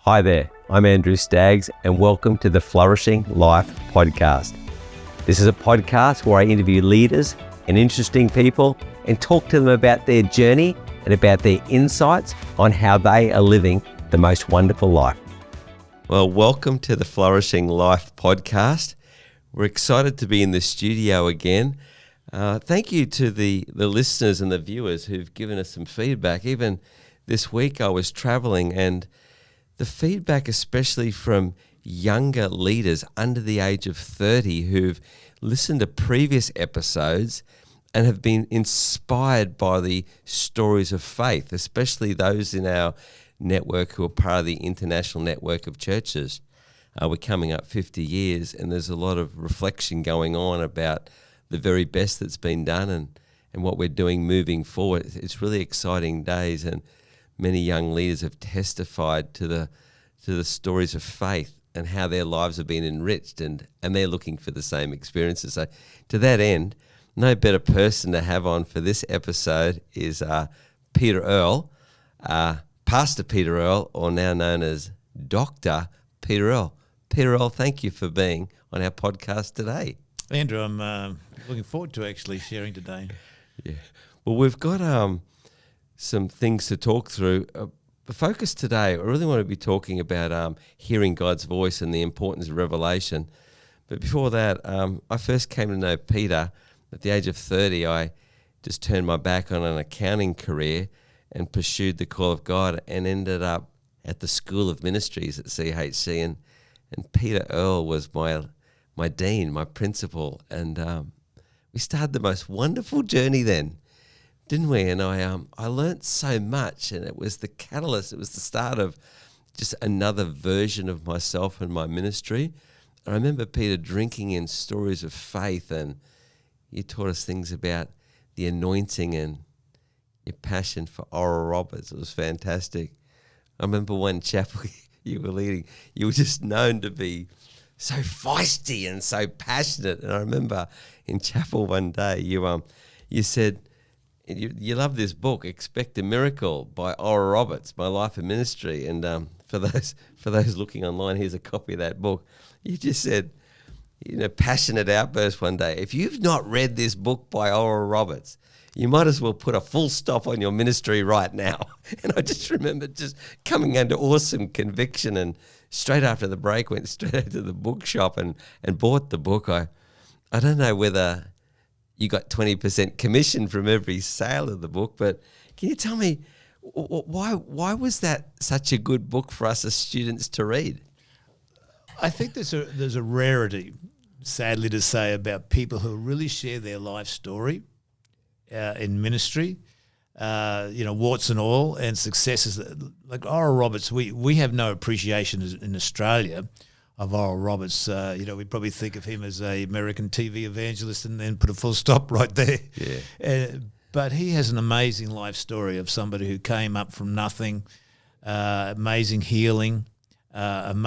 Hi there, I'm Andrew Staggs and welcome to the Flourishing Life podcast. This is a podcast where I interview leaders and interesting people and talk to them about their journey and about their insights on how they are living the most wonderful life. Well, welcome to the Flourishing Life podcast. We're excited to be in the studio again. Thank you to the listeners and the viewers who've given us some feedback. Even this week I was traveling, and the feedback, especially from younger leaders under the age of 30 who've listened to previous episodes and have been inspired by the stories of faith, especially those in our network who are part of the international network of churches. We're coming up 50 years, and there's a lot of reflection going on about the very best that's been done and what we're doing moving forward. It's really exciting days, and many young leaders have testified to the stories of faith and how their lives have been enriched, and they're looking for the same experiences. So to that end, no better person to have on for this episode is Peter Earle, Pastor Peter Earle, or now known as Dr. Peter Earle. Peter Earle, thank you for being on our podcast today. Andrew, I'm looking forward to actually sharing today. Yeah. Well, we've got some things to talk through. The focus today, I really want to be talking about hearing God's voice and the importance of revelation. But before that, I first came to know Peter at the age of 30. I just turned my back on an accounting career and pursued the call of God and ended up at the School of Ministries at CHC. And Peter Earle was my dean, my principal. And we started the most wonderful journey then, didn't we? And I learnt so much, and it was the catalyst. It was the start of just another version of myself and my ministry. I remember Peter drinking in stories of faith, and you taught us things about the anointing and your passion for Oral Roberts. It was fantastic. I remember one chapel you were leading, you were just known to be so feisty and so passionate. And I remember in chapel one day, you said, you love this book, Expect a Miracle by Oral Roberts, My Life and Ministry. And for those looking online, here's a copy of that book. You just said, passionate outburst one day, if you've not read this book by Oral Roberts, you might as well put a full stop on your ministry right now. And I just remember just coming under awesome conviction, and straight after the break went straight out to the bookshop and bought the book. I don't know whether you got 20% commission from every sale of the book, but can you tell me why was that such a good book for us as students to read? I think there's a rarity, sadly to say, about people who really share their life story in ministry, warts and all, and successes. Like Oral Roberts, we have no appreciation in Australia of Oral Roberts. We probably think of him as a American TV evangelist and then put a full stop right there. Yeah. But he has an amazing life story of somebody who came up from nothing, amazing healing, and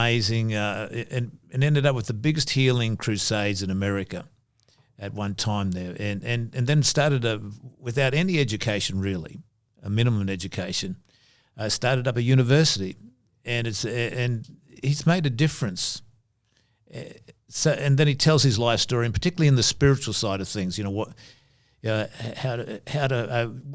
ended up with the biggest healing crusades in America at one time there, and then started without any education really, a minimum education, started up a university, and he's made a difference. And then he tells his life story, and particularly in the spiritual side of things, what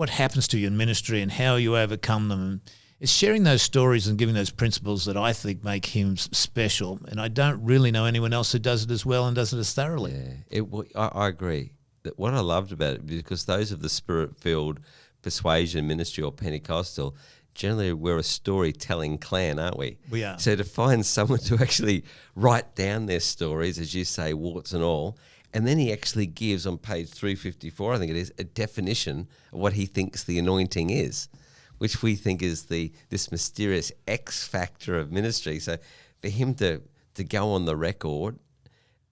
happens to you in ministry and how you overcome them. And it's sharing those stories and giving those principles that I think make him special. And I don't really know anyone else who does it as well and does it as thoroughly. Yeah, I agree. That what I loved about it, because those of the spirit-filled persuasion ministry or Pentecostal, generally we're a storytelling clan, aren't we? We are. So to find someone to actually write down their stories, as you say, warts and all, and then he actually gives on page 354, I think it is, a definition of what he thinks the anointing is, which we think is this mysterious X factor of ministry. So for him to go on the record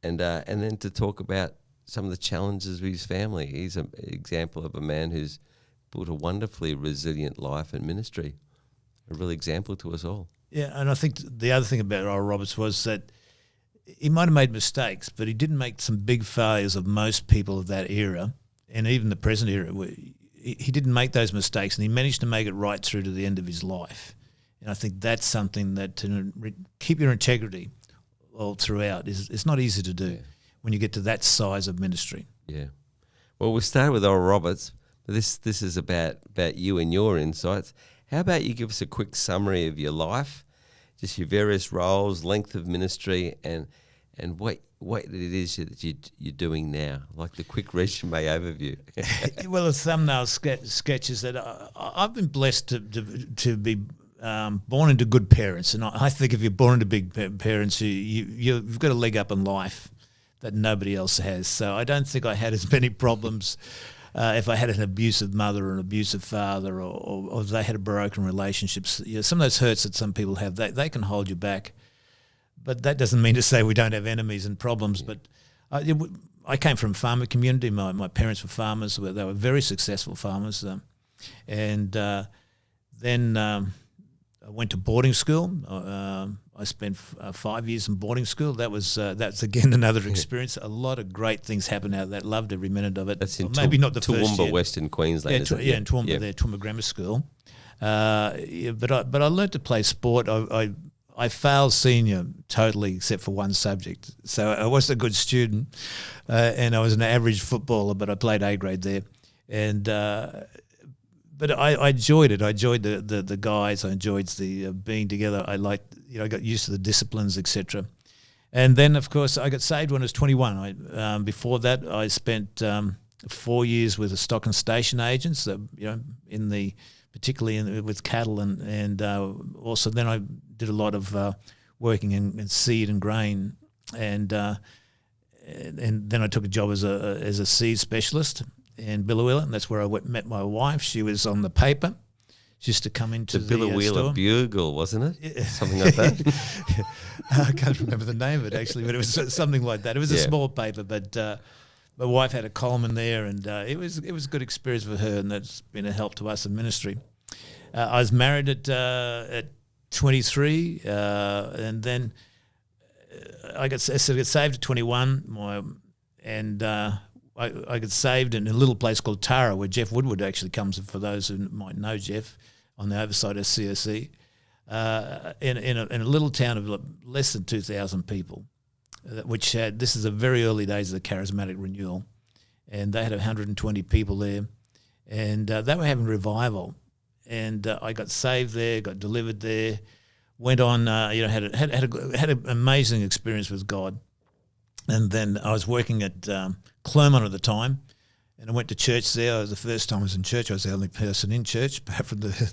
and then to talk about some of the challenges with his family, he's an example of a man who's built a wonderfully resilient life and ministry, a real example to us all. Yeah, and I think the other thing about Oral Roberts was that he might have made mistakes, but he didn't make some big failures of most people of that era, and even the present era. He didn't make those mistakes, and he managed to make it right through to the end of his life. And I think that's something that to keep your integrity all throughout it's not easy to do when you get to that size of ministry. Yeah. Well, we started with Oral Roberts, but this is about you and your insights. How about you give us a quick summary of your life, just your various roles, length of ministry, and what it is that you're doing now, like the quick resume overview. Well, the thumbnail sketches that I've been blessed to be born into good parents, and I think if you're born into big parents, you've got a leg up in life that nobody else has. So I don't think I had as many problems if I had an abusive mother or an abusive father, or if they had a broken relationships. Some of those hurts that some people have, they can hold you back. But that doesn't mean to say we don't have enemies and problems. But I came from a farmer community. My parents were farmers. They were very successful farmers. Then I went to boarding school. I spent 5 years in boarding school. That's again another experience. A lot of great things happened out of that. Loved every minute of it. That's in maybe not the first Toowoomba, year. Western Queensland. In Toowoomba, there, Toowoomba Grammar School. But I learned to play sport. I failed senior totally except for one subject. So I was a good student, and I was an average footballer, but I played A grade there. And but I enjoyed it. I enjoyed the guys. I enjoyed the being together. I got used to the disciplines, etc. And then, of course, I got saved when I was 21. Before that, I spent 4 years with the stock and station agents. Particularly with cattle, and also then I did a lot of working in seed and grain, and then I took a job as a seed specialist in Billawheeler, and that's where I met my wife. She was on the paper. She used to come into the Billawheeler store. Bugle, wasn't it? Something like that. I can't remember the name of it actually, but it was something like that. It was a small paper, but my wife had a column there, and it was a good experience for her, and that's been a help to us in ministry. I was married at 23, and then I got saved at 21. I got saved in a little place called Tara, where Jeff Woodward actually comes. For those who might know Jeff, on the overside of CSE, in a little town of less than 2,000 people, which this is the very early days of the charismatic renewal, and they had 120 people there, and they were having revival, and I got saved there, got delivered there, went on, had an amazing experience with God, and then I was working at Clermont at the time, and I went to church there. It was the first time I was in church. I was the only person in church, apart from the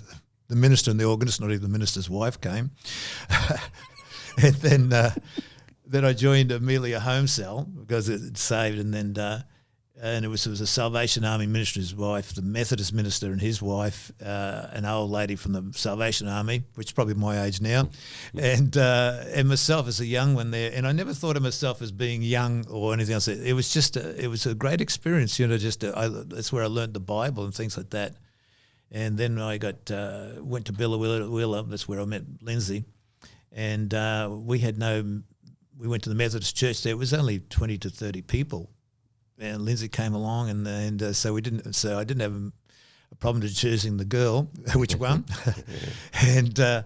minister and the organist. Not even the minister's wife came. And then I joined Amelia Home Cell because it saved, and then and it was a Salvation Army minister's wife, the Methodist minister and his wife, an old lady from the Salvation Army, which is probably my age now, and myself as a young one there. And I never thought of myself as being young or anything else. It was just it was a great experience, that's where I learned the Bible and things like that. And then I went to Billawheeler. That's where I met Lindsay, and we went to the Methodist church there. It was only 20 to 30 people. And Lindsay came along, and so I didn't have a problem to choosing the girl, which one. And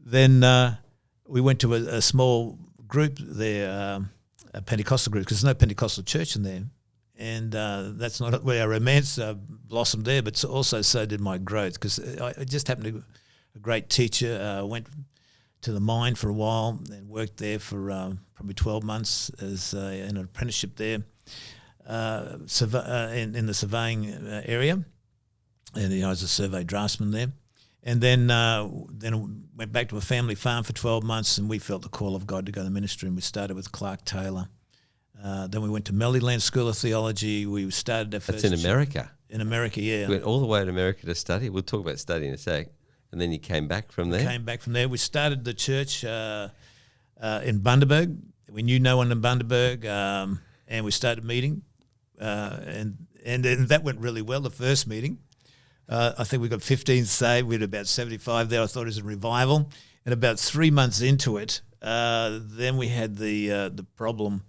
then we went to a small group there, a Pentecostal group, because there's no Pentecostal church in there. And that's not where our romance blossomed there, but also so did my growth, because I just happened to be a great teacher. Went to the mine for a while and worked there for probably 12 months as in an apprenticeship there. In the surveying area, and I was a survey draftsman there, and then went back to a family farm for 12 months, and we felt the call of God to go to ministry, and we started with Clark Taylor. Then we went to Mellyland School of Theology. We started our first. That's in America. In America, yeah. We went all the way to America to study. We'll talk about study in a sec. And then you came back from there. We started the church in Bundaberg. We knew no one in Bundaberg, and we started meeting. And that went really well, the first meeting. I think we got 15 saved. We had about 75 there. I thought it was a revival. And about 3 months into it, then we had the problem.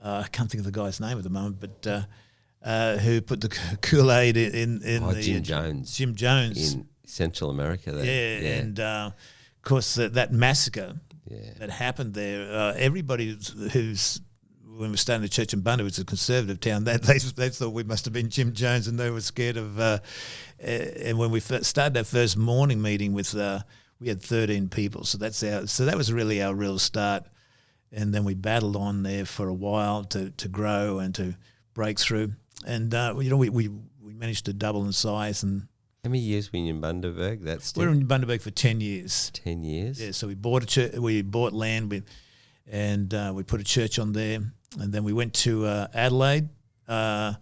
I can't think of the guy's name at the moment, but who put the Kool-Aid in Jim Jones. Jim Jones. Central America there. Yeah. And of course that massacre Yeah. that happened there, everybody who's when we started the church in Bundu, it's a conservative town. They thought we must have been Jim Jones, and they were scared of. And when we started our first morning meeting with, we had 13 people. So that was really our real start. And then we battled on there for a while to grow and to break through. And we managed to double in size. And how many years were you in Bundaberg? We were in Bundaberg for 10 years. 10 years. Yeah. So we bought land, and we put a church on there. And then we went to Adelaide, and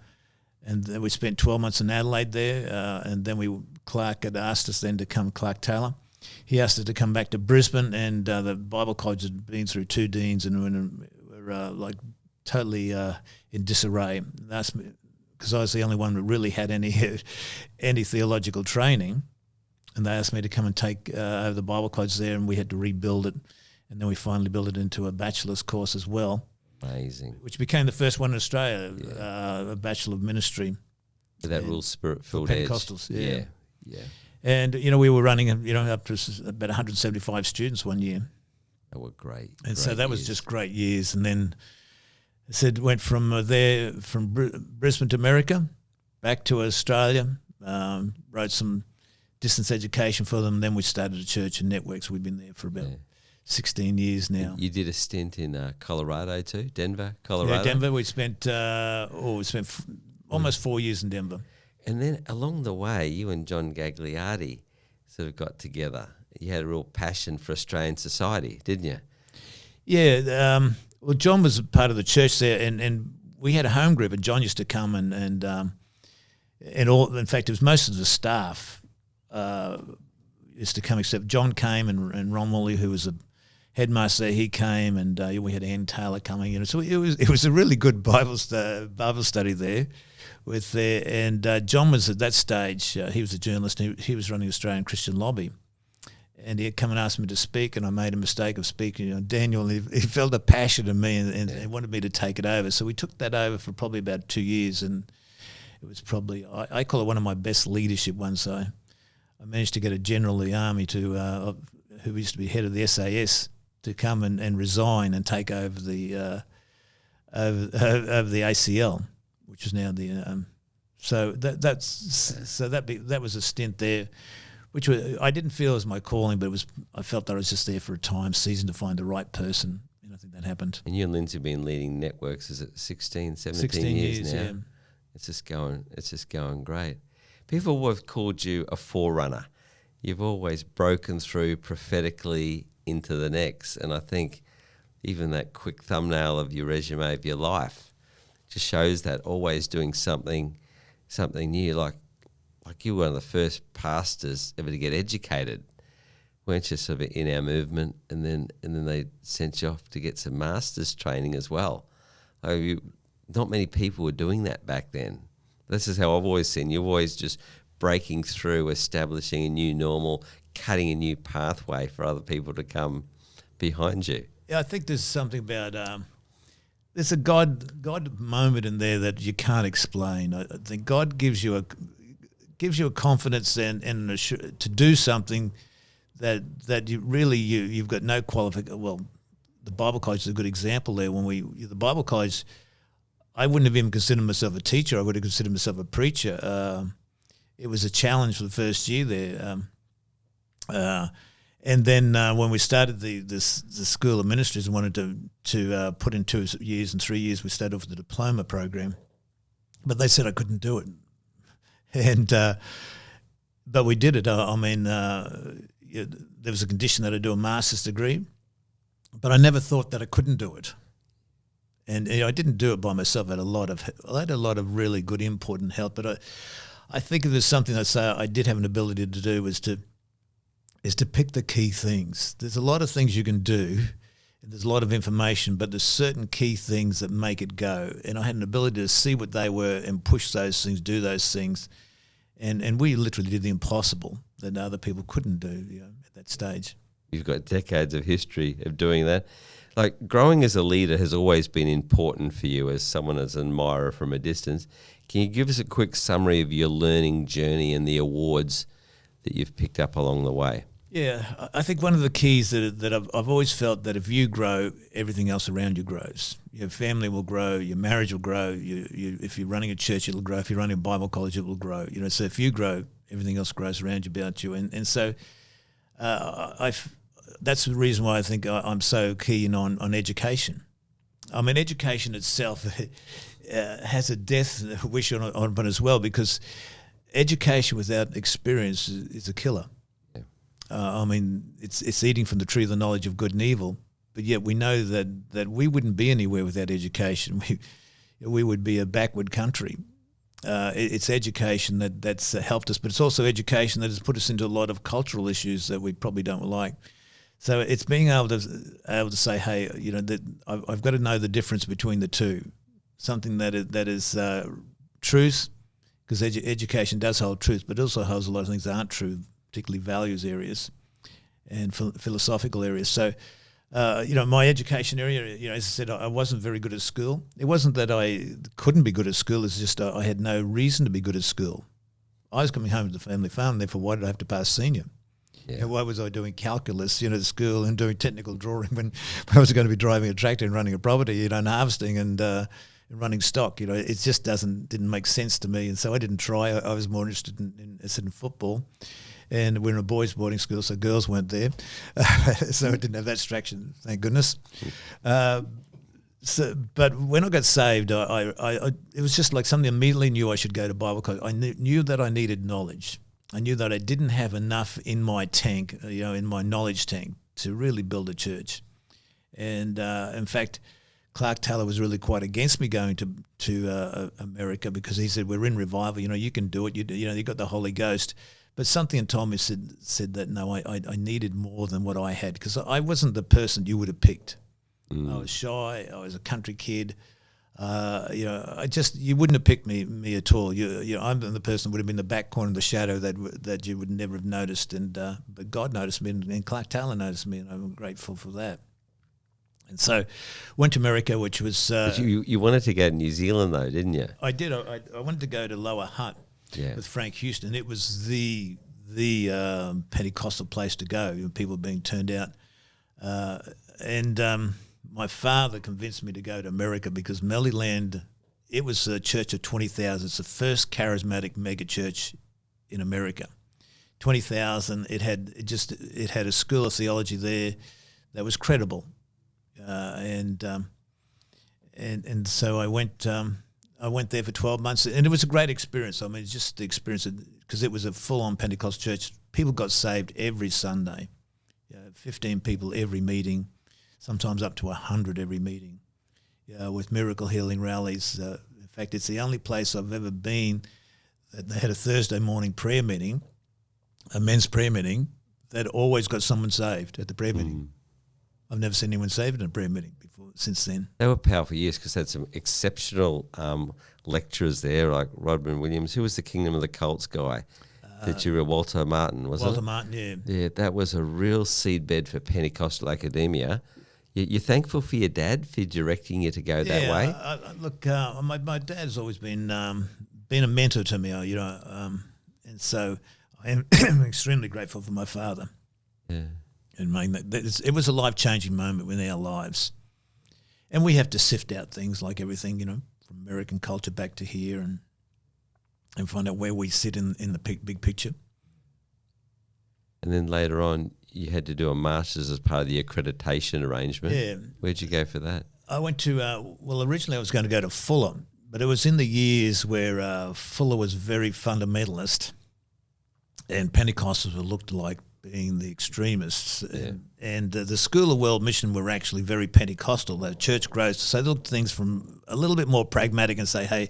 then we spent 12 months in Adelaide there. And then Clark had asked us then to come, Clark Taylor. He asked us to come back to Brisbane, and the Bible College had been through 2 deans and were like totally in disarray. That's because I was the only one that really had any theological training. And they asked me to come and take over the Bible College there, and we had to rebuild it. And then we finally built it into a bachelor's course as well. Amazing. Which became the first one in Australia, a Bachelor of Ministry. With that real spirit-filled edge. Pentecostals, Yeah. And, we were running, up to about 175 students one year. That were great. And so that was just great years. And then I said, went from Brisbane to America, back to Australia, wrote some distance education for them. Then we started a church in networks. We've been there for about 16 years now. You did a stint in Colorado too, Denver, Colorado. Yeah, Denver. We spent almost 4 years in Denver. And then along the way, you and John Gagliardi sort of got together. You had a real passion for Australian society, didn't you? Yeah. Well, John was a part of the church there, and we had a home group, and John used to come and all. In fact, it was most of the staff used to come, except John came and Ron Woolley, who was a headmaster, he came, and we had Ann Taylor coming. So it was a really good Bible study there. And John was at that stage. He was a journalist. He was running Australian Christian Lobby, and he had come and asked me to speak, and I made a mistake of speaking. Daniel, he felt a passion in me, and he wanted me to take it over. So we took that over for probably about 2 years, and it was probably I call it one of my best leadership ones. I managed to get a general of the army who used to be head of the SAS to come and resign and take over the ACL, which is now the that was a stint there, which I didn't feel as my calling, but I felt that I was just there for a time season to find the right person, and I think that happened. And you and Lindsay have been leading networks, is it 16 years now? Yeah. It's just going great. People have called you a forerunner. You've always broken through prophetically into the next, and I think even that quick thumbnail of your resume of your life just shows that, always doing something new. Like you were one of the first pastors ever to get educated, weren't you? Sort of in our movement, and then they sent you off to get some master's training as well. Not many people were doing that back then. This is how I've always seen you, always just breaking through, establishing a new normal, cutting a new pathway for other people to come behind you. Yeah, I think there's something about there's a God moment in there that you can't explain. I think God gives you a confidence and to do something that you've got no qualification. Well, the Bible College is a good example there. The Bible College, I wouldn't have even considered myself a teacher. I would have considered myself a preacher. It was a challenge for the first year there. And then when we started the School of Ministries and wanted to put in 2 years and 3 years, we started off with the diploma program. But they said I couldn't do it. And but we did it. There was a condition that I do a master's degree, but I never thought that I couldn't do it. And I didn't do it by myself. I had a lot of really good input and help. But I think if there's something I say I did have an ability to do is to pick the key things. There's a lot of things you can do, and there's a lot of information, but there's certain key things that make it go. And I had an ability to see what they were and push those things, do those things. And we literally did the impossible that other people couldn't do at that stage. You've got decades of history of doing that. Like, growing as a leader has always been important for you as someone as an admirer from a distance. Can you give us a quick summary of your learning journey and the awards that you've picked up along the way? Yeah, I think one of the keys that I've always felt that if you grow, everything else around you grows. Your family will grow, your marriage will grow. If you're running a church, it'll grow. If you're running a Bible college, it will grow. So if you grow, everything else grows around you, about you. And so that's the reason why I think I'm so keen on education. I mean, education itself has a death wish on it as well, because education without experience is a killer. I mean, it's eating from the tree of the knowledge of good and evil, but yet we know that we wouldn't be anywhere without education. We would be a backward country. It's education that's helped us, but it's also education that has put us into a lot of cultural issues that we probably don't like. So it's being able to say, hey, that I've got to know the difference between the two. Something that is truth, because education does hold truth, but it also holds a lot of things that aren't true, particularly values areas and philosophical areas. So, my education area, as I said, I wasn't very good at school. It wasn't that I couldn't be good at school. It's just I had no reason to be good at school. I was coming home to the family farm, therefore why did I have to pass senior? Yeah. Why was I doing calculus, at school, and doing technical drawing when I was going to be driving a tractor and running a property, and harvesting and running stock? It just didn't make sense to me, and so I didn't try. I was more interested in football. And we're in a boys' boarding school, so girls weren't there. So I didn't have that distraction, thank goodness. But when I got saved, it was just like something. Immediately knew I should go to Bible college. I knew that I needed knowledge. I knew that I didn't have enough in my tank, in my knowledge tank, to really build a church. And in fact, Clark Taylor was really quite against me going to America, because he said, we're in revival. You can do it. You got the Holy Ghost. But something told me said that no, I needed more than what I had, because I wasn't the person you would have picked. I was shy. I was a country kid. You wouldn't have picked me at all. I'm the person who would have been the back corner of the shadow that you would never have noticed. But God noticed me, and Clark Taylor noticed me, and I'm grateful for that. And so, went to America, which was. But you wanted to go to New Zealand though, didn't you? I did. I wanted to go to Lower Hutt. Yeah. With Frank Houston. It was the Pentecostal place to go. People being turned out. My father convinced me to go to America, because Mellyland, it was a church of 20,000. It's the first charismatic mega church in America. 20,000. It had a school of theology there that was credible. And so I went there for 12 months, and it was a great experience. I mean, just the experience, because it was a full-on Pentecostal church. People got saved every Sunday, 15 people every meeting, sometimes up to 100 every meeting, with miracle healing rallies. In fact, it's the only place I've ever been that they had a Thursday morning prayer meeting, a men's prayer meeting, that always got someone saved at the prayer meeting. I've never seen anyone saved in a prayer meeting since then. They were powerful years, because they had some exceptional lecturers there, like Rodman Williams. Who was the Kingdom of the Cults guy? Walter Martin, was it? Walter Martin, yeah. Yeah, that was a real seedbed for Pentecostal academia. You're thankful for your dad for directing you to go that way? Look, my dad's always been a mentor to me, and so I am extremely grateful for my father. Yeah. And it was a life-changing moment in our lives. And we have to sift out things like everything, from American culture back to here, and find out where we sit in the big picture. And then later on, you had to do a master's as part of the accreditation arrangement. Yeah. Where'd you go for that? I went to, originally I was going to go to Fuller, but it was in the years where Fuller was very fundamentalist, and Pentecostals were looked like being the extremists. Yeah. And the School of World Mission were actually very Pentecostal. The church grows. So they looked at things from a little bit more pragmatic and say, hey,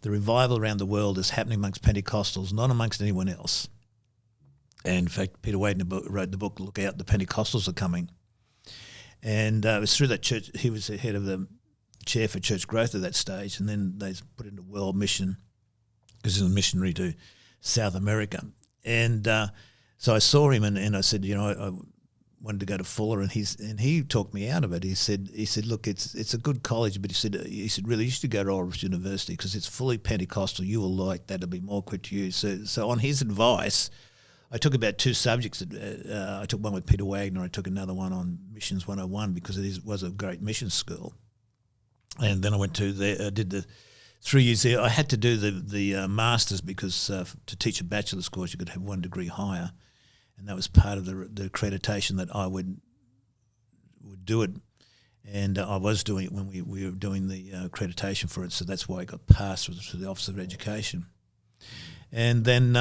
the revival around the world is happening amongst Pentecostals, not amongst anyone else. And in fact, Peter Wade wrote the book, Look Out, the Pentecostals Are Coming. And it was through that church, he was the head of the chair for church growth at that stage, and then they put it into World Mission, because he was a missionary to South America. And so I saw him, and I said, I wanted to go to Fuller, and he talked me out of it. He said, look, it's a good college, but he said, really, you should go to Orange University, because it's fully Pentecostal. You will like that. It'll be more quick to you. So on his advice, I took about 2 subjects. I took one with Peter Wagner. I took another one on Missions 101 because was a great missions school. And then I went to did the 3 years there. I had to do the masters because to teach a bachelor's course you could have 1 degree higher, and that was part of the accreditation that I would do it. And I was doing it when we were doing the accreditation for it, so that's why I got passed for the Office of Education. And then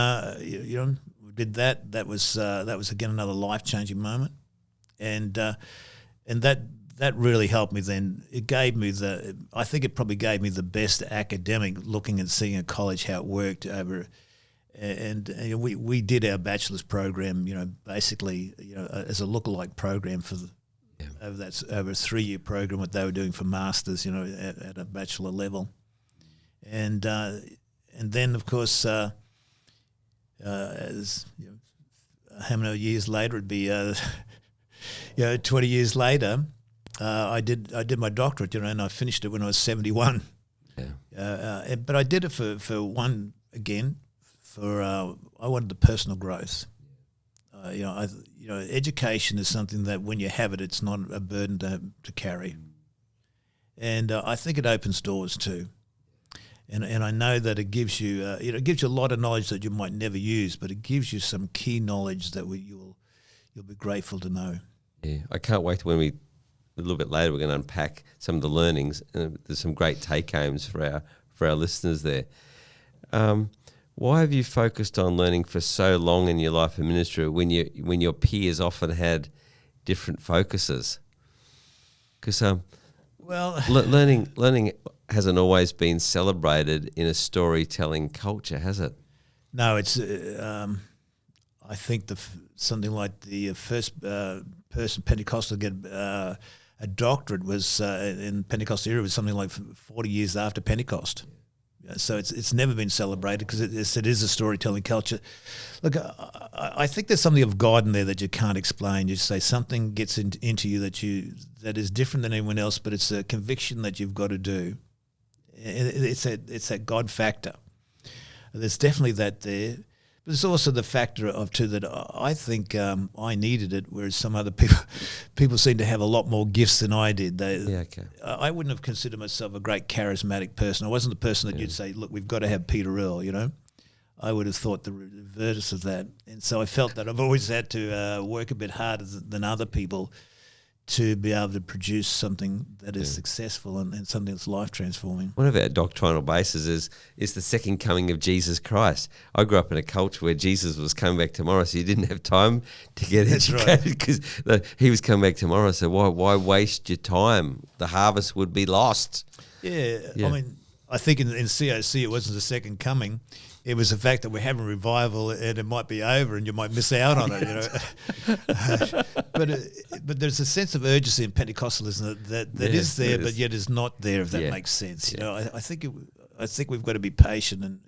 we did that. That was again another life-changing moment, and that really helped me. Then it gave me I think it probably gave me the best academic looking and seeing at college how it worked over. And we did our bachelor's program, basically, as a lookalike program for over a 3-year program what they were doing for masters, at a bachelor level, and then of course, as how many years later it'd be, 20 years later, I did my doctorate, and I finished it when I was 71. Yeah. But I did it for one again. I wanted the personal growth. Education is something that when you have it, it's not a burden to carry, and I think it opens doors too. And I know that it gives you, it gives you a lot of knowledge that you might never use, but it gives you some key knowledge that you'll be grateful to know. Yeah, I can't wait when a little bit later we're going to unpack some of the learnings. There's some great take homes for our listeners there. Why have you focused on learning for so long in your life and ministry when your peers often had different focuses? Because learning hasn't always been celebrated in a storytelling culture, has it? No, it's. I think something like the first person Pentecostal to get a doctorate was in Pentecostal era was something like 40 years after Pentecost. So it's never been celebrated because it is a storytelling culture. Look, I think there's something of God in there that you can't explain. You say something gets into you that is different than anyone else, but it's a conviction that you've got to do. It's that God factor. There's definitely that there. But there's also the factor of too that I think I needed it, whereas some other people seem to have a lot more gifts than I did. I wouldn't have considered myself a great charismatic person. I wasn't the person that you'd say, look, we've got to have Peter Earle, I would have thought the reverse of that. And so I felt that I've always had to work a bit harder than other people to be able to produce something that is successful and something that's life-transforming. One of our doctrinal bases is the second coming of Jesus Christ. I grew up in a culture where Jesus was coming back tomorrow, so you didn't have time to get educated because he was coming back tomorrow, so why waste your time? The harvest would be lost. Yeah. I mean, I think in COC it wasn't the second coming. It was the fact that we're having revival and it might be over and you might miss out on it, But there's a sense of urgency in Pentecostalism that is there, but yet is not there. If that makes sense, I think we've got to be patient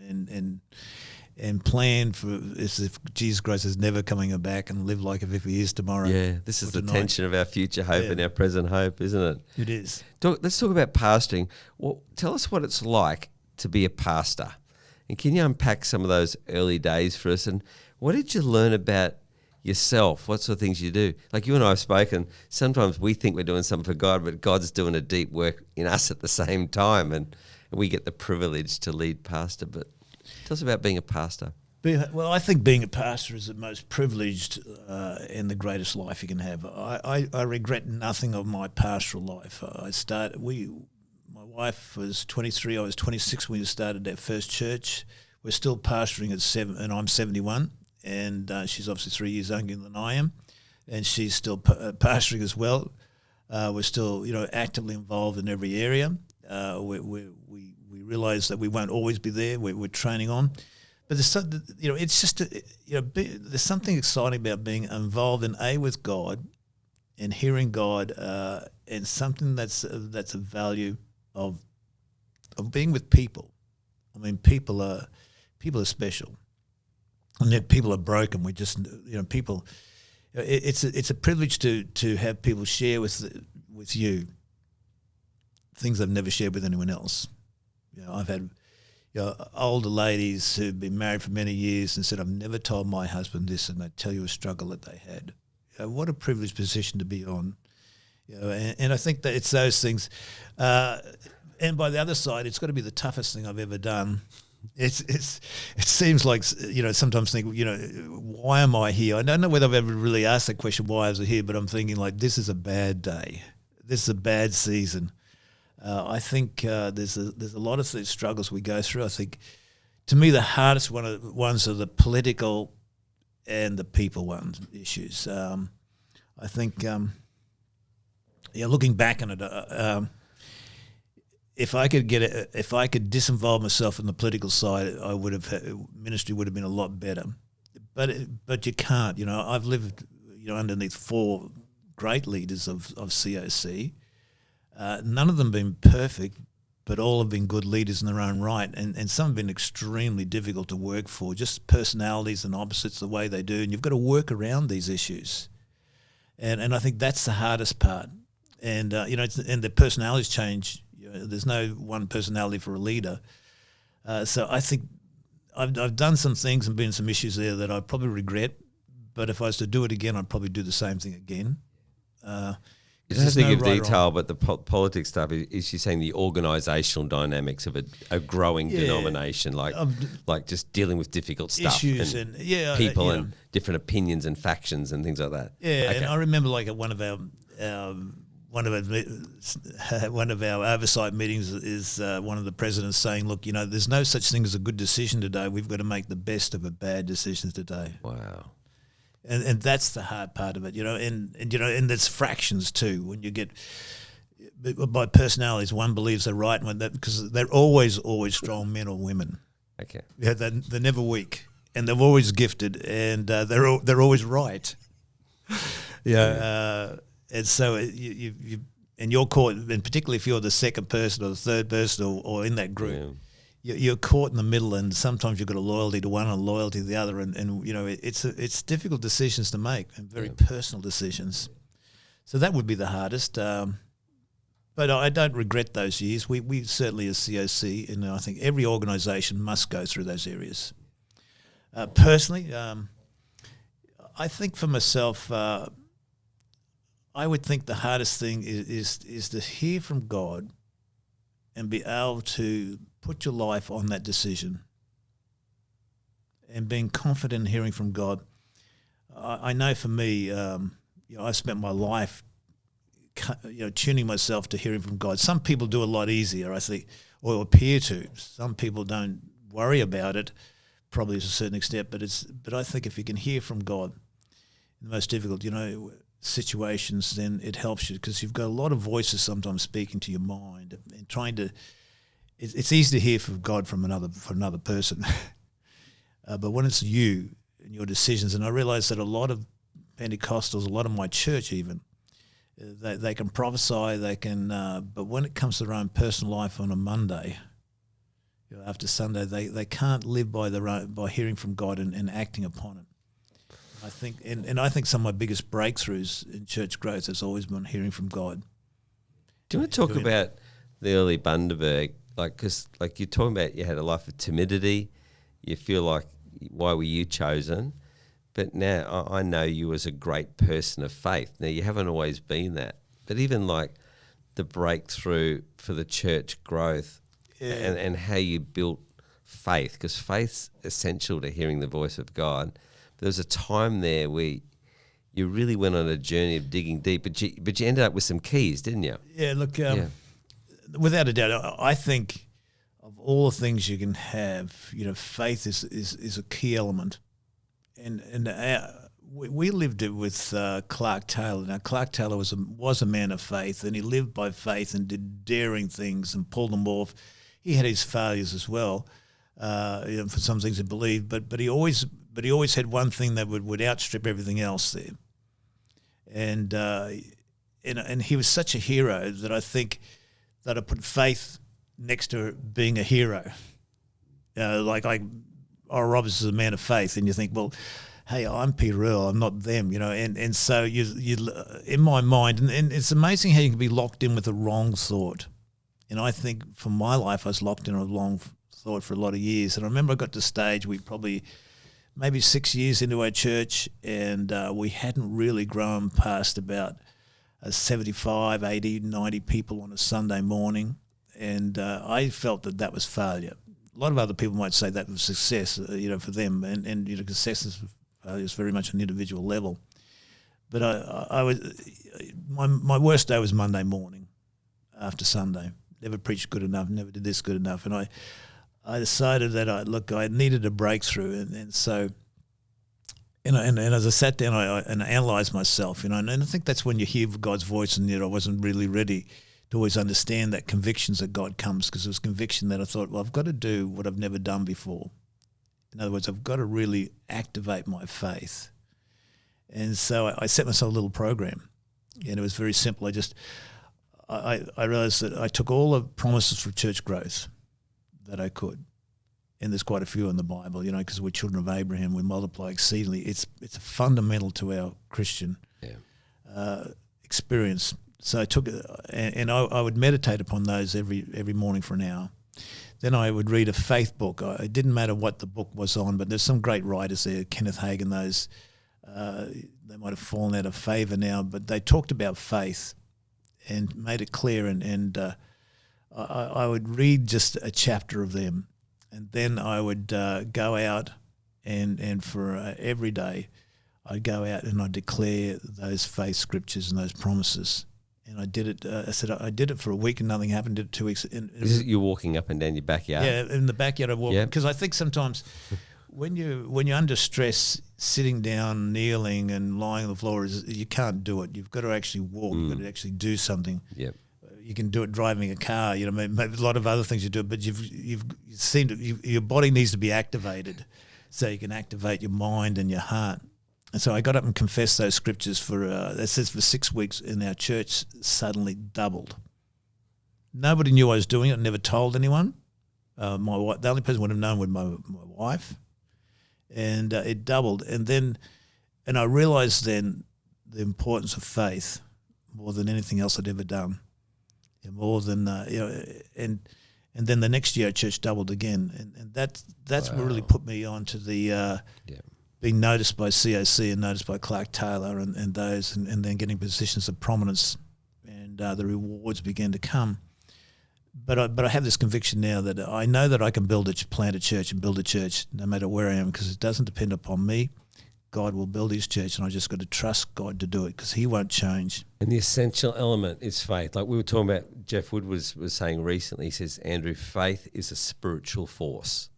and plan for as if Jesus Christ is never coming back and live like if he is tomorrow. Yeah, this is the tension of our future hope and our present hope, isn't it? It is. Let's talk about pastoring. Well, tell us what it's like to be a pastor. And can you unpack some of those early days for us? And what did you learn about yourself? What sort of things you do? Like you and I have spoken, sometimes we think we're doing something for God, but God's doing a deep work in us at the same time. And we get the privilege to lead pastor. But tell us about being a pastor. Well, I think being a pastor is the most privileged and the greatest life you can have. I regret nothing of my pastoral life. My wife was 23, I was 26 when we started our first church. We're still pastoring at 7, and I'm 71, and she's obviously 3 years younger than I am, and she's still pastoring as well. We're still, actively involved in every area. We realise that we won't always be there. We're training on, but there's it's just there's something exciting about being involved with God, and hearing God, and something that's a value of being with people. I mean, people are special, and yet people are broken. We just people. It's a privilege to have people share with you things I've never shared with anyone else. I've had older ladies who've been married for many years and said, I've never told my husband this, and they tell you a struggle that they had. What a privileged position to be on. And I think that it's those things. And by the other side, it's got to be the toughest thing I've ever done. It seems like, sometimes think, why am I here? I don't know whether I've ever really asked that question, why was I here, but I'm thinking like, this is a bad day. This is a bad season. I think there's a lot of these struggles we go through. I think, to me, the hardest ones are the political and the people issues. I think, looking back on it, if I could disinvolve myself in the political side, ministry would have been a lot better. But you can't. I've lived underneath 4 great leaders of COC. None of them been perfect, but all have been good leaders in their own right, and some have been extremely difficult to work for. Just personalities and opposites, the way they do, and you've got to work around these issues. And I think that's the hardest part. And and the personalities change. There's no one personality for a leader. So I think I've done some things and been in some issues there that I probably regret. But if I was to do it again, I'd probably do the same thing again. You don't have to give detail, but the politics stuff is you're saying the organisational dynamics of a growing denomination, like just dealing with difficult stuff, issues and people and different opinions and factions and things like that. Yeah, okay. And I remember like at one of our oversight meetings is one of the presidents saying, "Look, there's no such thing as a good decision today. We've got to make the best of a bad decision today." Wow. And that's the hard part of it, and there's fractions too. When you get by personalities, one believes they're right, because they're always strong men or women. Okay. Yeah, they're never weak, and they're always gifted, and they're always right. And so you're caught, and particularly if you're the second person or the third person or in that group. Yeah. You're caught in the middle, and sometimes you've got a loyalty to one and a loyalty to the other, and it's difficult decisions to make and very personal decisions. So that would be the hardest. But I don't regret those years. We certainly as COC, and I think every organisation must go through those areas. Personally, I think for myself, I would think the hardest thing is to hear from God and be able to put your life on that decision and being confident in hearing from God. I know for me, I've spent my life, tuning myself to hearing from God. Some people do a lot easier, I think, or appear to. Some people don't worry about it, probably to a certain extent, but I think if you can hear from God in the most difficult, situations, then it helps you, because you've got a lot of voices sometimes speaking to your mind and trying to. It's easy to hear from God from another person, but when it's you and your decisions, and I realize that a lot of Pentecostals, a lot of my church even, they can prophesy, they can, but when it comes to their own personal life on a Monday, after Sunday, they can't live by hearing from God and acting upon it. I think, and I think some of my biggest breakthroughs in church growth has always been hearing from God. Do you want to talk about the early Bundaberg? Because you're talking about, you had a life of timidity. You feel like, why were you chosen? But now I know you as a great person of faith. Now, you haven't always been that. But even the breakthrough for the church growth and how you built faith, because faith's essential to hearing the voice of God. There was a time there where you really went on a journey of digging deep, but you ended up with some keys, didn't you? Yeah, look, without a doubt, I think of all the things you can have, faith is a key element. And we lived it with Clark Taylor. Now, Clark Taylor was a man of faith, and he lived by faith and did daring things and pulled them off. He had his failures as well, for some things he believed, but he always had one thing that would outstrip everything else there. And he was such a hero that I think that I put faith next to being a hero. Oral Roberts is a man of faith, and you think, well, hey, I'm Peter Earle, I'm not them, and so you in my mind, and it's amazing how you can be locked in with the wrong thought. And I think for my life, I was locked in a wrong thought for a lot of years. And I remember I got to the stage, we probably maybe 6 years into our church, and we hadn't really grown past about 75, 80, 90 people on a Sunday morning. And I felt that was failure. A lot of other people might say that was success, for them. And success is very much an individual level. But my worst day was Monday morning after Sunday. Never preached good enough, never did this good enough. And I decided that I needed a breakthrough. And so, and as I sat down, I analysed myself, and I think that's when you hear God's voice, and I wasn't really ready to always understand that convictions that God comes, because it was conviction that I thought, well, I've got to do what I've never done before. In other words, I've got to really activate my faith. And so I set myself a little program, and it was very simple. I realized that I took all the promises for church growth that I could, and there's quite a few in the Bible, because we're children of Abraham, we multiply exceedingly. It's fundamental to our Christian experience. So I took it, and I would meditate upon those every morning for an hour. Then I would read a faith book. It didn't matter what the book was on, but there's some great writers there, Kenneth Hagin, those. They might have fallen out of favour now, but they talked about faith and made it clear. And I would read just a chapter of them, and then I would go out and for every day I'd go out and I'd declare those faith scriptures and those promises. And I did it. I did it for a week and nothing happened. Did it 2 weeks. You're walking up and down your backyard. Yeah, in the backyard I walk, because I think sometimes when you're under stress, sitting down, kneeling, and lying on the floor, you can't do it. You've got to actually walk. You've got to actually do something. Yep. You can do it driving a car. Maybe a lot of other things you do, but your body needs to be activated, so you can activate your mind and your heart. And so I got up and confessed those scriptures for 6 weeks, and our church suddenly doubled. Nobody knew I was doing it. I never told anyone. My wife, the only person who would have known was my wife. And it doubled. And I realised then the importance of faith more than anything else I'd ever done. More than, and then the next year our church doubled again. And that's what really put me on to the being noticed by COC and noticed by Clark Taylor and those, and then getting positions of prominence, and the rewards began to come. But I have this conviction now that I know that I can plant a church and build a church no matter where I am, because it doesn't depend upon me. God will build his church, and I just got to trust God to do it, because he won't change. And the essential element is faith. Like we were talking about, Jeff Wood was saying recently, he says, Andrew, faith is a spiritual force.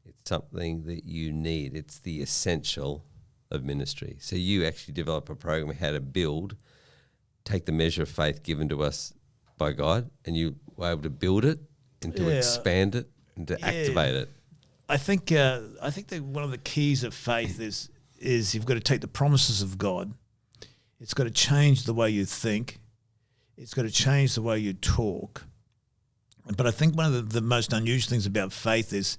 It's something that you need. It's the essential of ministry. So you actually develop a program how to take the measure of faith given to us by God, and you were able to build it and to expand it and to activate it. I think that one of the keys of faith is you've got to take the promises of God. It's got to change the way you think. It's got to change the way you talk. But I think one of the most unusual things about faith is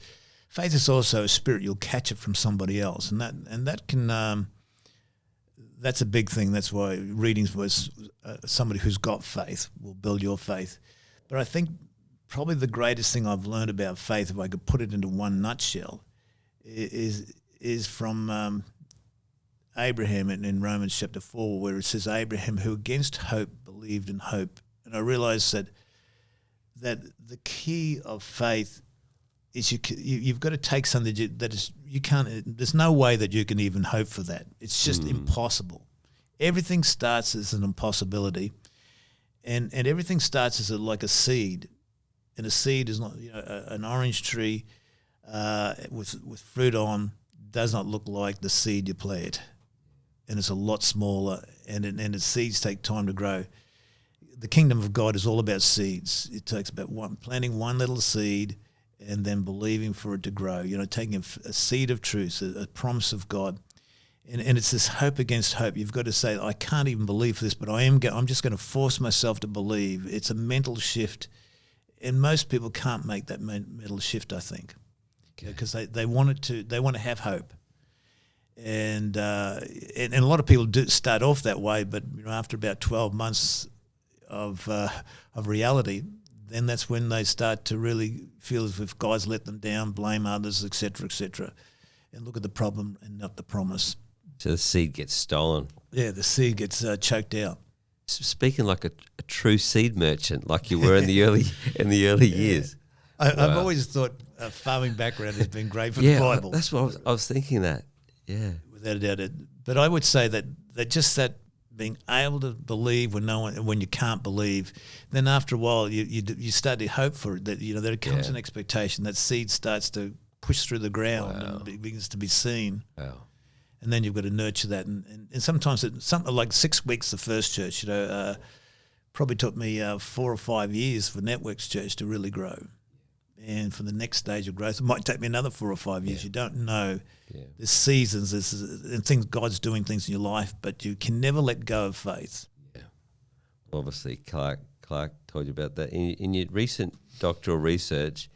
also a spirit. You'll catch it from somebody else, and that can that's a big thing. That's why readings was somebody who's got faith will build your faith. But I think probably the greatest thing I've learned about faith, if I could put it into one nutshell, is from Abraham in Romans chapter 4, where it says, Abraham, who against hope believed in hope. And I realized that the key of faith is you've got to take something you can't. There's no way that you can even hope for that. It's just impossible. Everything starts as an impossibility, and everything starts as like a seed, and a seed is not an orange tree with fruit on does not look like the seed you plant, and it's a lot smaller, and its seeds take time to grow. The kingdom of God is all about seeds. It takes about planting one little seed, and then believing for it to grow, taking a seed of truth, a promise of God. And it's this hope against hope. You've got to say, I can't even believe for this, but I'm just going to force myself to believe. It's a mental shift. And most people can't make that mental shift, I think, because they want to have hope. And a lot of people do start off that way, but after about 12 months of reality, then that's when they start to really feel as if God's let them down, blame others, etc., and look at the problem and not the promise. So the seed gets stolen. Yeah, the seed gets choked out. Speaking like a true seed merchant, like you were in the early years. I've always thought a farming background has been great for the Bible. That's what I was thinking. That without a doubt. But I would say that just that being able to believe when you can't believe, then after a while you start to hope for it, that there comes an expectation that seed starts to push through the ground and begins to be seen. Wow. And then you've got to nurture that, and sometimes something like 6 weeks. The first church, probably took me 4 or 5 years for Networks Church to really grow, and for the next stage of growth, it might take me another 4 or 5 years. You don't know. There's seasons, and things. God's doing things in your life, but you can never let go of faith. Yeah, obviously, Clark told you about that in your recent doctoral research.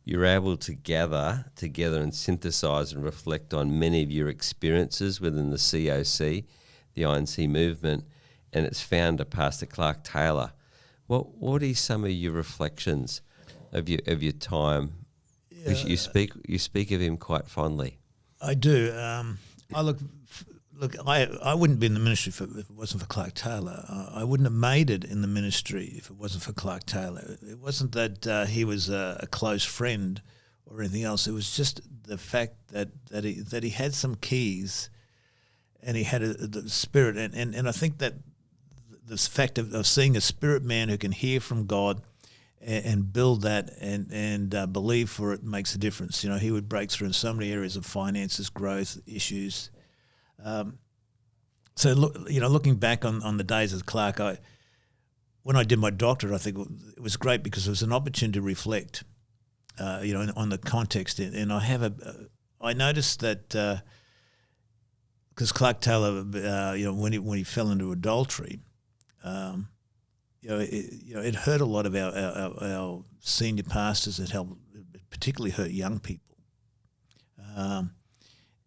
You're able to gather together and synthesize and reflect on many of your experiences within the COC, the INC movement, and its founder, Pastor Clark Taylor. What are some of your reflections of your time? Yeah. You speak of him quite fondly. I do. I wouldn't be in the ministry if it wasn't for Clark Taylor. I wouldn't have made it in the ministry if it wasn't for Clark Taylor. It wasn't that he was a close friend or anything else. It was just the fact that he had some keys, and he had the spirit. And I think that this fact of seeing a spirit man who can hear from God and build that and believe for it makes a difference. He would break through in so many areas of finances, growth, issues. So looking back on the days of Clark, when I did my doctorate, I think it was great because it was an opportunity to reflect, on the context. And I noticed that because Clark Taylor, when he fell into adultery, it hurt a lot of our senior pastors. It particularly hurt young people.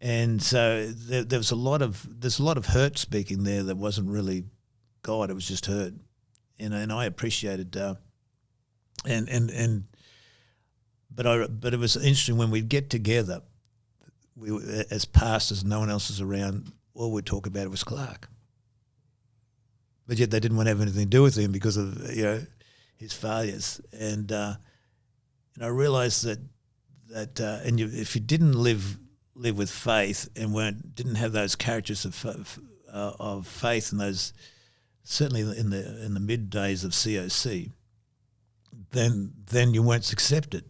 And so there's a lot of hurt speaking there that wasn't really God. It was just hurt, and I appreciated. But it was interesting when we'd get together. We as pastors, no one else was around. All we'd talk about was Clark. But yet they didn't want to have anything to do with him because of his failures. And I realised that if you didn't live with faith and didn't have those characters of faith, and those certainly in the mid days of COC, then you weren't accepted.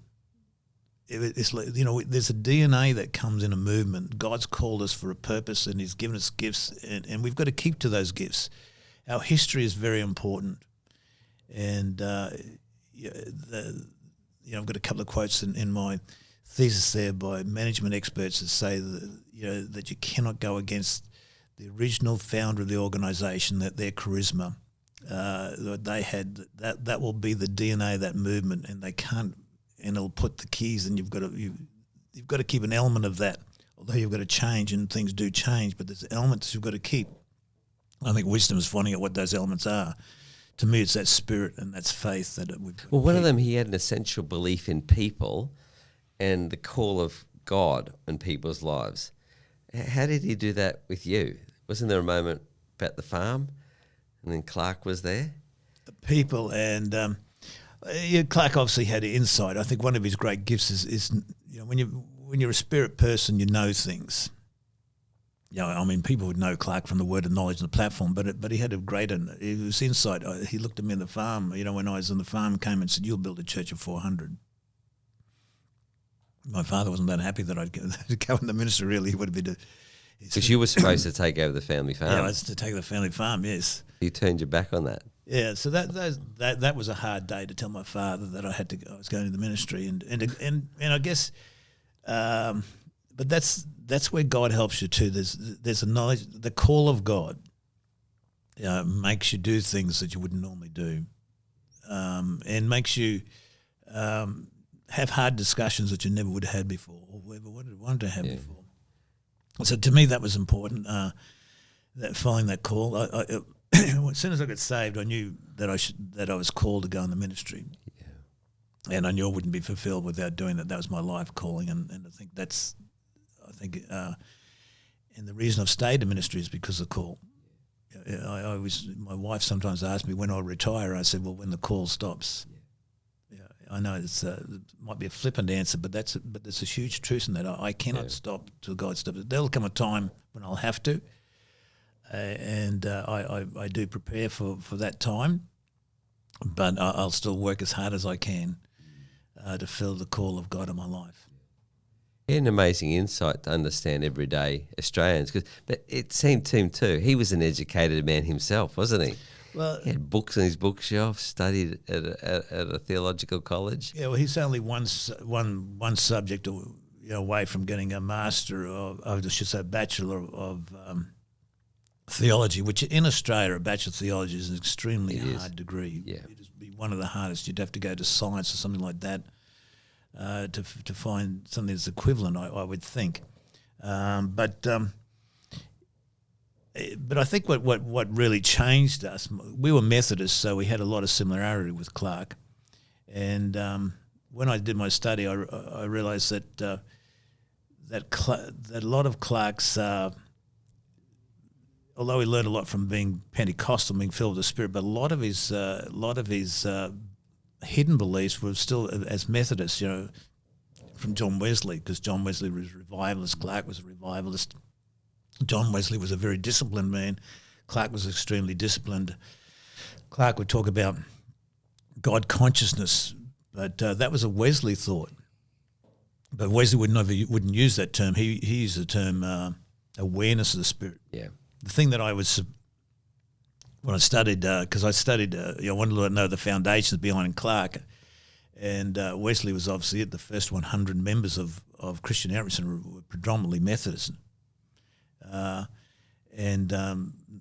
It's like, there's a DNA that comes in a movement. God's called us for a purpose, and He's given us gifts, and we've got to keep to those gifts. Our history is very important, and I've got a couple of quotes in my thesis there by management experts that say that you cannot go against the original founder of the organisation, that their charisma that they had, that will be the DNA of that movement, and they can't, and it'll put the keys, and you've got to keep an element of that, although you've got to change, and things do change, but there's elements you've got to keep. I think wisdom is finding out what those elements are. To me, it's that spirit and that's faith that we've got. Well, one of them, he had an essential belief in people and the call of God in people's lives. How did he do that with you? Wasn't there a moment about the farm, and then Clark was there? The people, and Clark obviously had insight. I think one of his great gifts is when you're a spirit person, you know things. People would know Clark from the word of knowledge and the platform, but he had it was insight. He looked at me in the farm, when I was on the farm, came and said, "You'll build a church of 400." My father wasn't that happy that I'd go in the ministry, really. He would have been because you were supposed to take over the family farm. Yeah, I was to take the family farm, yes. You turned your back on that. Yeah, so that was a hard day to tell my father that I was going to the ministry, and I guess, but that's where God helps you too. There's a knowledge, the call of God makes you do things that you wouldn't normally do, and makes you have hard discussions that you never would have had before, or ever wanted to have before. So to me, that was important. That following that call, as soon as I got saved, I knew that I was called to go in the ministry. and I knew I wouldn't be fulfilled without doing that. That was my life calling, and and the reason I've stayed in ministry is because of the call. My wife sometimes asks me when I'll retire. I said, well, when the call stops. Yeah, I know it might be a flippant answer, but there's a huge truth in that. I cannot stop till God stops. There'll come a time when I'll have to, and I do prepare for that time, but I'll still work as hard as I can to fill the call of God in my life. An amazing insight to understand everyday Australians, but it seemed to him too. He was an educated man himself, wasn't he? Well, he had books on his bookshelf, studied at a theological college. Yeah, well, he's only one subject away from getting a master I should say bachelor of theology, which in Australia a bachelor of theology is an extremely hard degree. Yeah, it'd be one of the hardest. You'd have to go to science or something like that. To find something that's equivalent, I would think, but I think what really changed us, we were Methodists, so we had a lot of similarity with Clark, and when I did my study, I realised that a lot of Clark's, although he learned a lot from being Pentecostal, being filled with the Spirit, but a lot of his hidden beliefs were still as Methodists, from John Wesley, because John Wesley was a revivalist, Clark was a revivalist. John Wesley was a very disciplined man. Clark was extremely disciplined. Clark would talk about God consciousness, but that was a Wesley thought. But Wesley wouldn't use that term. He used the term awareness of the Spirit. Yeah. The thing that I was when I studied, because I studied, I wanted to know the foundations behind Clark, and Wesley was obviously the first 100 members of Christian Outreach and were predominantly Methodist, and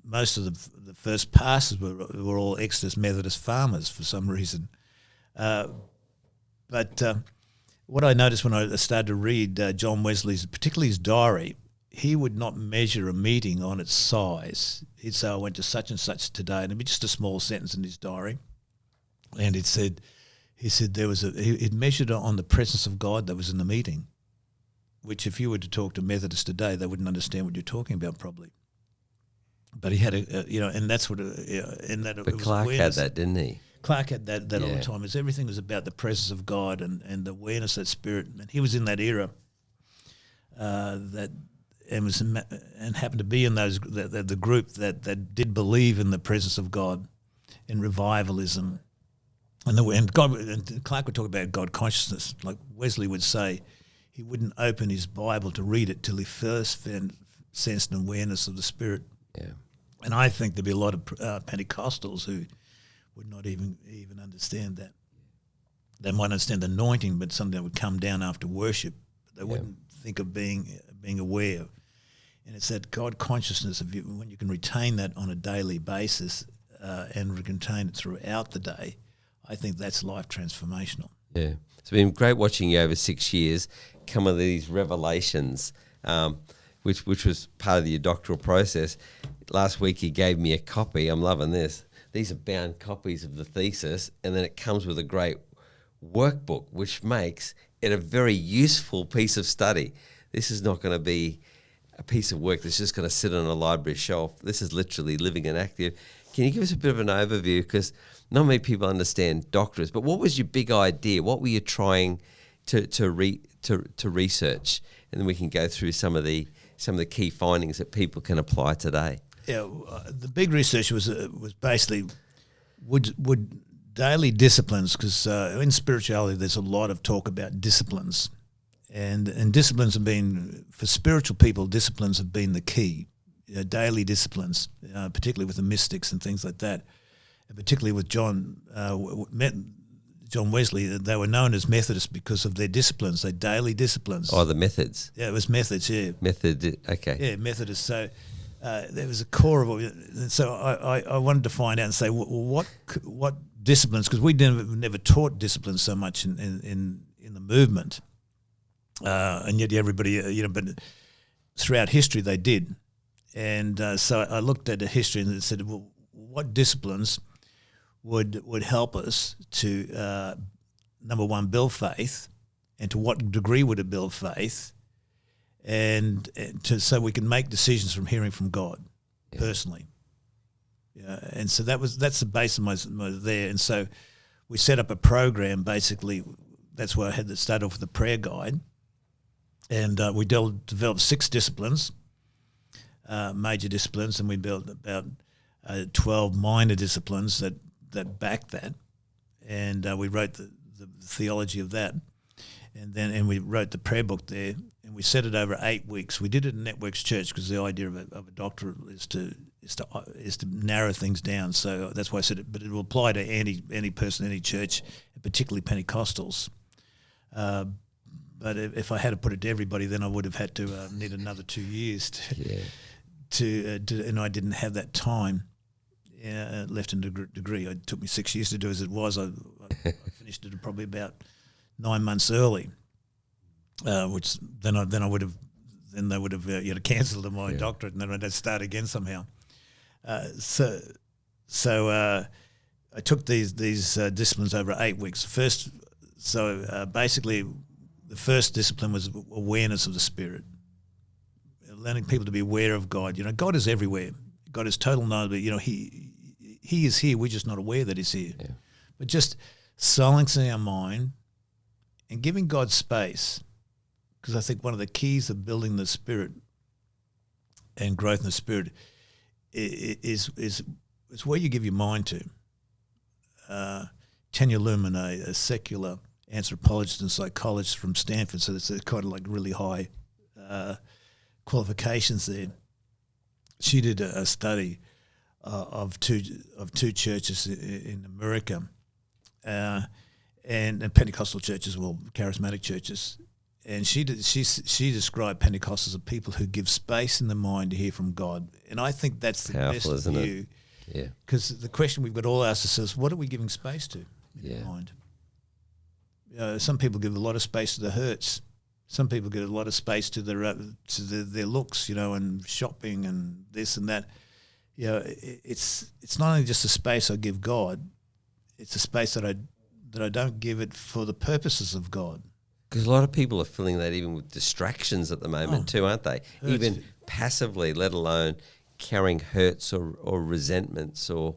most of the first pastors were all Exodus Methodist farmers for some reason. But what I noticed when I started to read John Wesley's, particularly his diary, he would not measure a meeting on its size. He'd say, I went to such and such today, and it'd be just a small sentence in his diary. And he said he'd measured on the presence of God that was in the meeting, which if you were to talk to Methodists today, they wouldn't understand what you're talking about probably. But he had and that's what, and that. But Clark had that, didn't he? Clark had that all the time. Everything was about the presence of God and the awareness of that Spirit. And he was in that era and happened to be in the group that did believe in the presence of God, in revivalism, and Clark would talk about God consciousness. Like Wesley would say, he wouldn't open his Bible to read it till he first sensed an awareness of the Spirit. Yeah, and I think there'd be a lot of Pentecostals who would not even understand that. They might understand the anointing, but something that would come down after worship. They wouldn't think of being aware. And it's that God consciousness of when you can retain that on a daily basis and retain it throughout the day, I think that's life transformational. Yeah. It's been great watching you over 6 years come with these revelations, which was part of your doctoral process. Last week you gave me a copy. I'm loving this. These are bound copies of the thesis, and then it comes with a great workbook, which makes it a very useful piece of study. This is not going to be a piece of work that's just going to sit on a library shelf. This is literally living and active. Can you give us a bit of an overview? Because not many people understand doctorates, but what was your big idea? What were you trying to research? And then we can go through some of the key findings that people can apply today. Yeah, the big research was basically would daily disciplines, because in spirituality there's a lot of talk about disciplines. And disciplines have been, for spiritual people, disciplines have been the key, daily disciplines, particularly with the mystics and things like that, and particularly with John Wesley. They were known as Methodists because of their disciplines, their daily disciplines. Oh, the methods. Yeah, it was methods, yeah. Okay. Yeah, Methodists. So there was a core of it. So I wanted to find out and say, what disciplines, because we never taught disciplines so much in the movement. And yet everybody, but throughout history they did. And so I looked at the history and said, well, what disciplines would help us to number one, build faith, and to what degree would it build faith, and so we can make decisions from hearing from God personally. Yeah, and so that's the base of my there. And so we set up a program. Basically, that's where I had to start off with a prayer guide, and we developed 6 disciplines, major disciplines, and we built about 12 minor disciplines that back that, and we wrote the theology of that, and we wrote the prayer book there, and we set it over 8 weeks. We did it in Networks Church because the idea of a doctorate is to narrow things down. So that's why I said it, but it will apply to any person, any church, particularly Pentecostals. But if I had to put it to everybody, then I would have had to need another 2 years to and I didn't have that time left in the degree. It took me 6 years to do as it was. I finished it probably about 9 months early, which then they would have cancelled my doctorate, and then I'd have to start again somehow. So I took these disciplines over 8 weeks. Basically, the first discipline was awareness of the Spirit, learning people to be aware of God. God is everywhere. God is total knowledge, but He is here. We're just not aware that He's here. Yeah. But just silencing our mind and giving God space, because I think one of the keys of building the Spirit and growth in the Spirit is where you give your mind to. Tanya Lumen, a secular anthropologist and psychologist from Stanford, so it's kind of like really high qualifications there. She did a study of two churches in America, and Pentecostal churches, charismatic churches, and she described Pentecostals as people who give space in the mind to hear from God, and I think that's the powerful, best view. Yeah, because the question we've got all asked ourselves: what are we giving space to in the mind? Some people give a lot of space to the hurts. Some people give a lot of space to their looks, and shopping and this and that. It's not only just a space I give God; it's a space that I don't give it for the purposes of God. Because a lot of people are filling that even with distractions at the moment too, aren't they? Hurts. Even passively, let alone carrying hurts or resentments or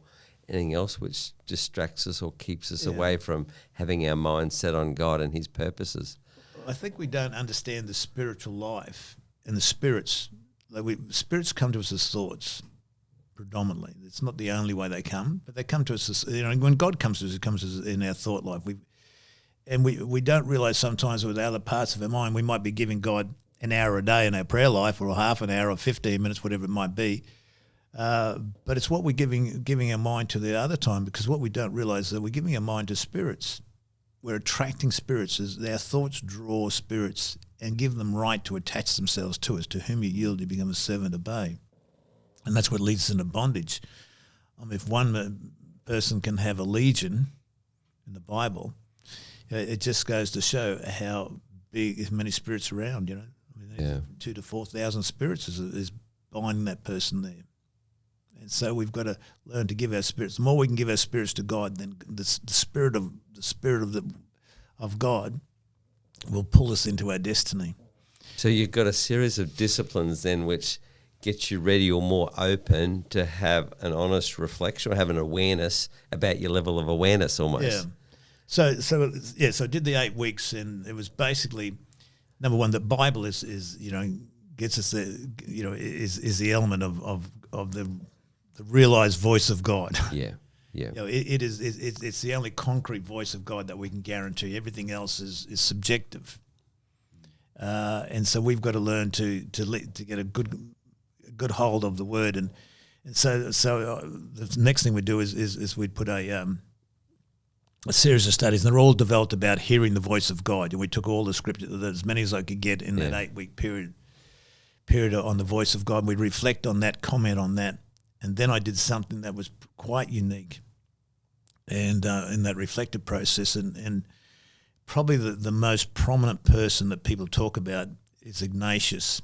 anything else which distracts us or keeps us away from having our mind set on God and His purposes. I think we don't understand the spiritual life and the spirits. Spirits come to us as thoughts, predominantly. It's not the only way they come, but they come to us as, when God comes to us, it comes to us in our thought life. We don't realize sometimes with other parts of our mind, we might be giving God an hour a day in our prayer life, or half an hour or 15 minutes, whatever it might be. But it's what we're giving our mind to the other time, because what we don't realize is that we're giving our mind to spirits. We're attracting spirits. Our thoughts draw spirits and give them right to attach themselves to us. To whom you yield, you become a servant, obey. And that's what leads us into bondage. If one person can have a legion in the Bible, it just goes to show how big, as many spirits around, 2,000 to 4,000 spirits is binding that person there. And so we've got to learn to give our spirits. The more we can give our spirits to God, then the spirit of God will pull us into our destiny. So you've got a series of disciplines then which gets you ready or more open to have an honest reflection or have an awareness about your level of awareness almost. Yeah. So I did the 8 weeks, and it was basically, number one, the Bible is gets us is the element of the realized voice of God. Yeah. Yeah. It's the only concrete voice of God that we can guarantee. Everything else is subjective. And so we've got to learn to get a good hold of the word, and so the next thing we do is we'd put a series of studies, and they're all developed about hearing the voice of God. And we took all the scripture, as many as I could get in that 8 week period on the voice of God. And we'd reflect on that, comment on that, and then I did something that was quite unique, and in that reflective process, and probably the most prominent person that people talk about is Ignatius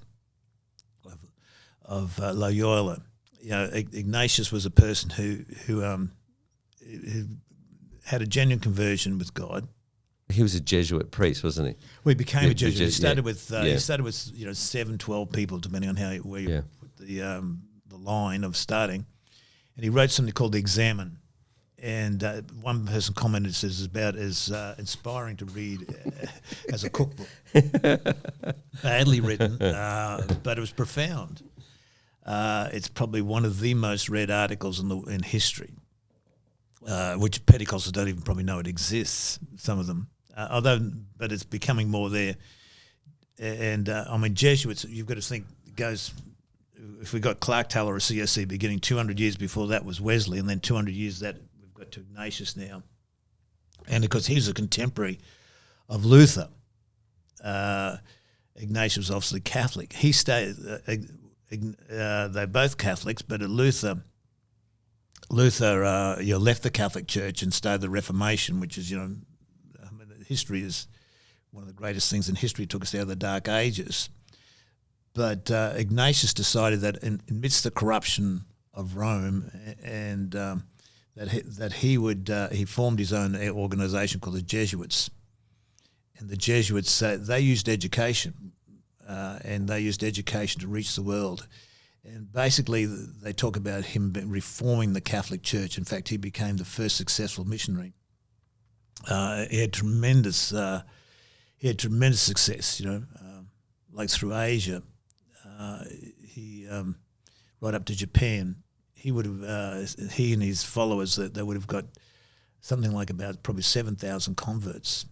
of Loyola. Ignatius was a person who had a genuine conversion with God. he was a Jesuit priest, wasn't he? Well, he became a Jesuit. He started yeah. with he started with 7, 12 people, depending on where you put the line of starting. And he wrote something called the Examen. And one person commented, says, about as inspiring to read as a cookbook. Badly written, but it was profound. It's probably one of the most read articles in history, which Pentecostals don't even probably know it exists, some of them. But it's becoming more there. And, Jesuits, you've got to think, it goes... If we got Clark Taylor or CSC beginning 200 years before that was Wesley, and then 200 years that we've got to Ignatius now. And because he's a contemporary of Luther, Ignatius was obviously Catholic. He stayed, they're both Catholics, but at Luther left the Catholic Church and started the Reformation, which is, history is one of the greatest things in history. It took us out of the Dark Ages. But Ignatius decided that amidst the corruption of Rome, and he formed his own organization called the Jesuits. And the Jesuits, they used education, and they used education to reach the world. And basically, they talk about him reforming the Catholic Church. In fact, he became the first successful missionary. He had tremendous success, like through Asia. He right up to Japan. He would have he and his followers, they would have got something like about probably 7,000 converts.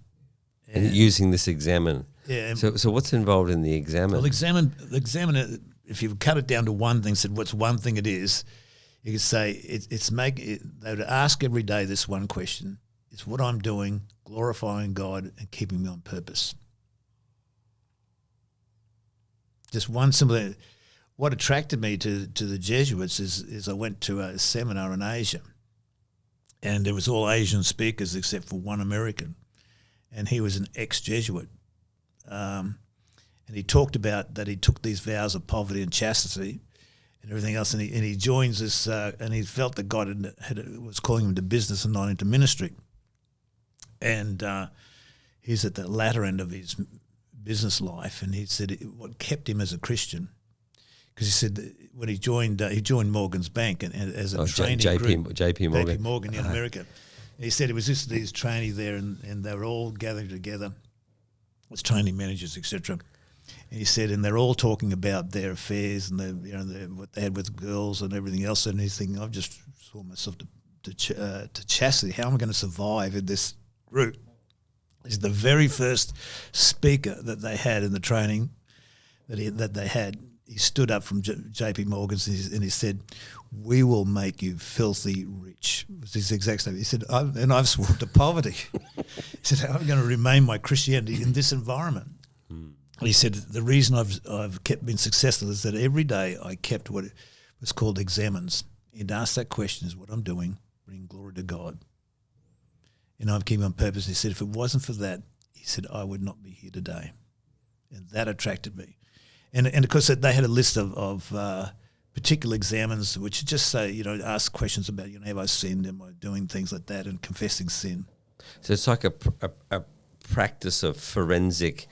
And using this Examen. Yeah. So what's involved in the Examen? Well, the Examiner, if you cut it down to one thing, said what's one thing it is, you could say they would ask every day this one question: is what I'm doing glorifying God and keeping me on purpose? Just one simple. What attracted me to the Jesuits is I went to a seminar in Asia, and there was all Asian speakers except for one American, and he was an ex-Jesuit, and he talked about that he took these vows of poverty and chastity and everything else, and he joins this, and he felt that God was calling him to business and not into ministry, and he's at the latter end of his business life, and he said what kept him as a Christian, because he said that when he joined Morgan's Bank and as a training group, JP Morgan. JP Morgan in America. He said it was just these trainees there, and they were all gathered together as training managers, etc. And he said, and they're all talking about their affairs and what they had with girls and everything else. And he's thinking, I've just saw myself to chastity. How am I going to survive in this group? He's the very first speaker that they had in the training that they had. He stood up from JP Morgan's and he said, "We will make you filthy rich." It was his exact statement. He said, and I've sworn to poverty. He said, I'm going to remain my Christianity in this environment. He said, the reason I've been successful is that every day I kept what was called examens. He'd ask that question, is what I'm doing bringing glory to God? And I'm keeping on purpose. He said, if it wasn't for that, he said, I would not be here today. And that attracted me. And of course, they had a list of particular examens, which just say, ask questions about, have I sinned? Am I doing things like that? And confessing sin. So it's like a practice of forensic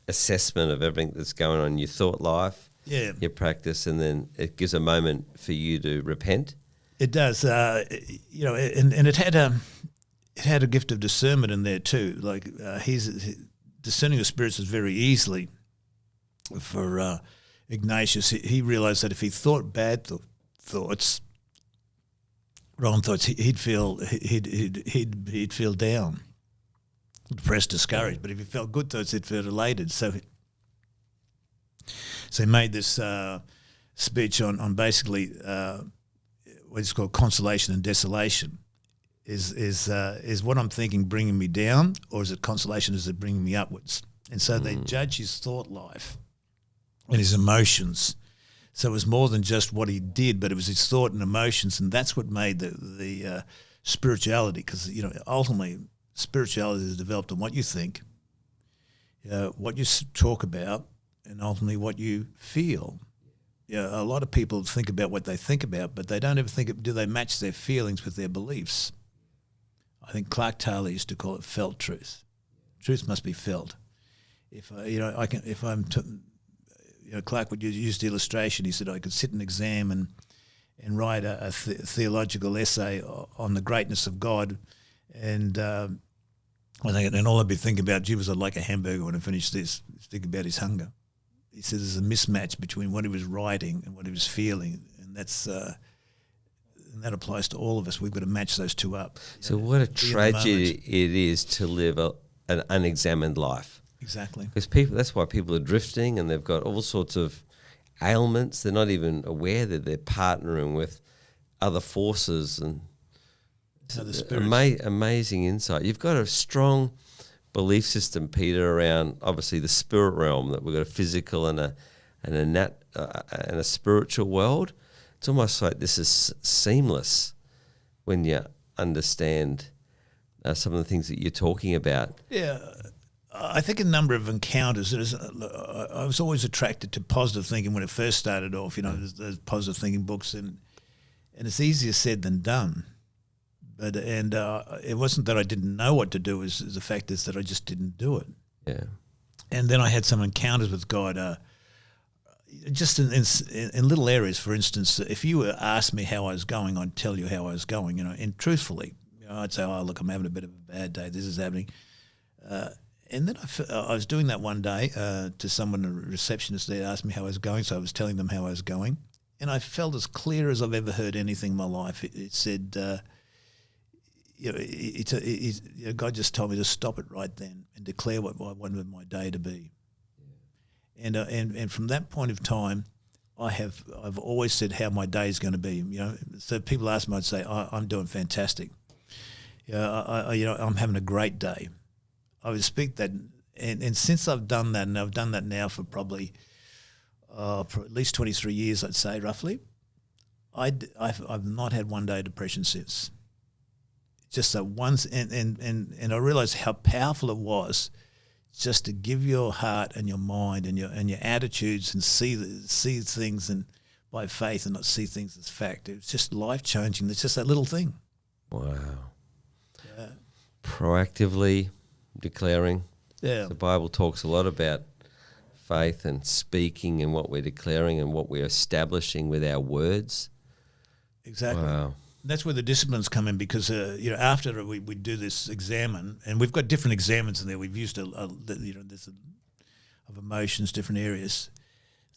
assessment of everything that's going on in your thought life, your practice, and then it gives a moment for you to repent. It does, and it had a gift of discernment in there too. Like he's discerning the spirits is very easily for Ignatius. He realized that if he thought bad thoughts, wrong thoughts, he'd feel down, depressed, discouraged. But if he felt good thoughts, he'd feel elated. So he made this speech on basically what's called consolation and desolation. Is what I'm thinking bringing me down, or is it consolation? Is it bringing me upwards? And so they judge his thought life and his emotions. So it was more than just what he did, but it was his thought and emotions, and that's what made the spirituality. Because ultimately, spirituality is developed on what you think, what you talk about, and ultimately what you feel. A lot of people think about what they think about, but they don't ever think do they match their feelings with their beliefs. I think Clark Taylor used to call it felt truth. Truth must be felt. If Clark would use the illustration. He said I could sit in an exam and write a theological essay on the greatness of God, and and all I'd be thinking about, gee, was I'd like a hamburger when I finish this. Think about his hunger. He says there's a mismatch between what he was writing and what he was feeling, and that's and that applies to all of us. We've got to match those two up. So what a tragedy it is to live an unexamined life. Exactly. Because that's why people are drifting, and they've got all sorts of ailments. They're not even aware that they're partnering with other forces, and amazing insight. You've got a strong belief system, Peter, around obviously the spirit realm, that we've got a physical and a spiritual world. It's almost like this is seamless when you understand some of the things that you're talking about. Yeah. I think a number of encounters. I was always attracted to positive thinking when it first started off. There's positive thinking books, and it's easier said than done. But it wasn't that I didn't know what to do. Is the fact is that I just didn't do it. Yeah. And then I had some encounters with God, just in little areas. For instance, if you were asked me how I was going, I'd tell you how I was going. And truthfully, I'd say, "Oh, look, I'm having a bit of a bad day. This is happening." And then I was doing that one day to someone, a receptionist there, asked me how I was going, so I was telling them how I was going. And I felt as clear as I've ever heard anything in my life. It said, God just told me to stop it right then and declare what I wanted my day to be. Yeah. And from that point of time, I've always said how my day is going to be. So people ask me, I'd say, I'm doing fantastic. I'm having a great day. I would speak that, and since I've done that, and I've done that now for probably for at least 23 years, I'd say roughly, I've not had one day depression since. Just that once, and I realised how powerful it was, just to give your heart and your mind and your attitudes and see things and by faith and not see things as fact. It was just life changing. It's just that little thing. Wow. Yeah. Proactively declaring. Yeah. The Bible talks a lot about faith and speaking and what we're declaring and what we're establishing with our words. Exactly. Wow. That's where the disciplines come in, because after we do this examine, and we've got different examines in there. We've used there's of emotions, different areas.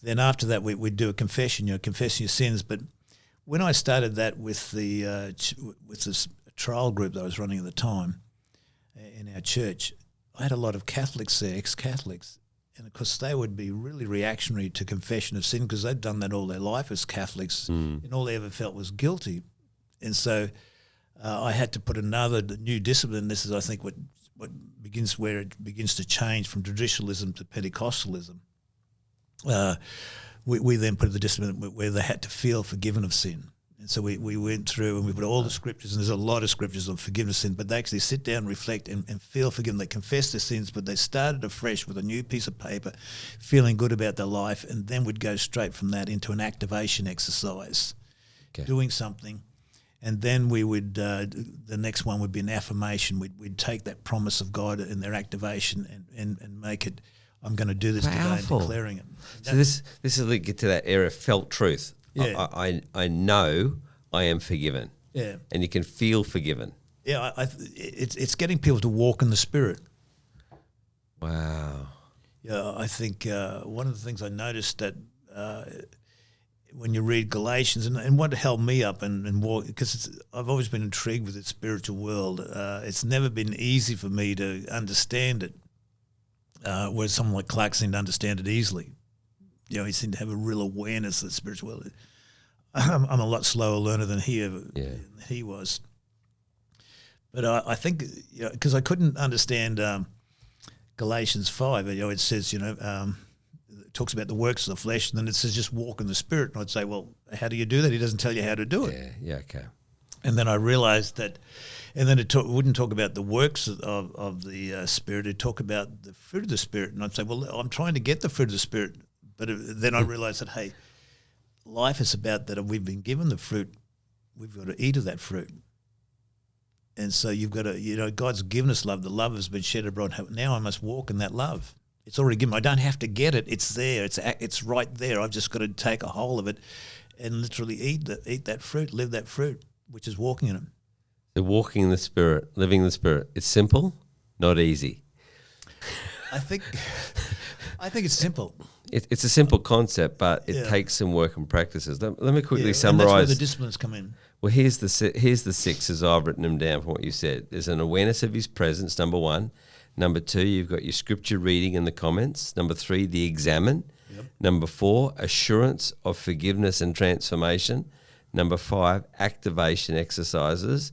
Then after that, we do a confession. Confessing your sins. But when I started that with with this trial group that I was running at the time in our church, I had a lot of Catholics there, ex-Catholics, and of course they would be really reactionary to confession of sin because they'd done that all their life as Catholics, and all they ever felt was guilty. And so I had to put another new discipline. This is, I think, where it begins to change from traditionalism to Pentecostalism. We then put the discipline where they had to feel forgiven of sin. And so we went through and we put all the scriptures, and there's a lot of scriptures on forgiveness of sin, but they actually sit down, reflect, and feel forgiven. They confess their sins, but they started afresh with a new piece of paper, feeling good about their life, and then would go straight from that into an activation exercise, doing something. And then we would, the next one would be an affirmation. We'd take that promise of God in their activation and make it, I'm going to do this today, and declaring it. So this is like get to that area of felt truth. Yeah. I know I am forgiven. Yeah. And you can feel forgiven. Yeah, it's getting people to walk in the Spirit. Wow. Yeah, I think one of the things I noticed that when you read Galatians, and what held me up and walk, because I've always been intrigued with the spiritual world. It's never been easy for me to understand it, where someone like Clark seemed to understand it easily. He seemed to have a real awareness of the spiritual world. I'm a lot slower learner than he was. But I think, because I couldn't understand Galatians 5, it says, it talks about the works of the flesh, and then it says just walk in the Spirit. And I'd say, well, how do you do that? He doesn't tell you how to do it. Yeah, okay. And then I realized that, and then it wouldn't talk about the works of the Spirit. It'd talk about the fruit of the Spirit. And I'd say, well, I'm trying to get the fruit of the Spirit. But then I realized that, hey, life is about that. We've been given the fruit. We've got to eat of that fruit. And so you've got to, God's given us love. The love has been shed abroad. Now I must walk in that love. It's already given. I don't have to get it. It's there. It's right there. I've just got to take a hold of it and literally eat that fruit, live that fruit, which is walking in it. So walking in the Spirit, living in the Spirit. It's simple, not easy. I think it's simple. It's a simple concept, but it takes some work and practices. Let me quickly summarize. And that's where the disciplines come in. Well, here's the six as I've written them down from what you said. There's an awareness of His presence, number one. Number two, you've got your scripture reading in the comments. Number three, the examine. Yep. Number four, assurance of forgiveness and transformation. Number five, activation exercises.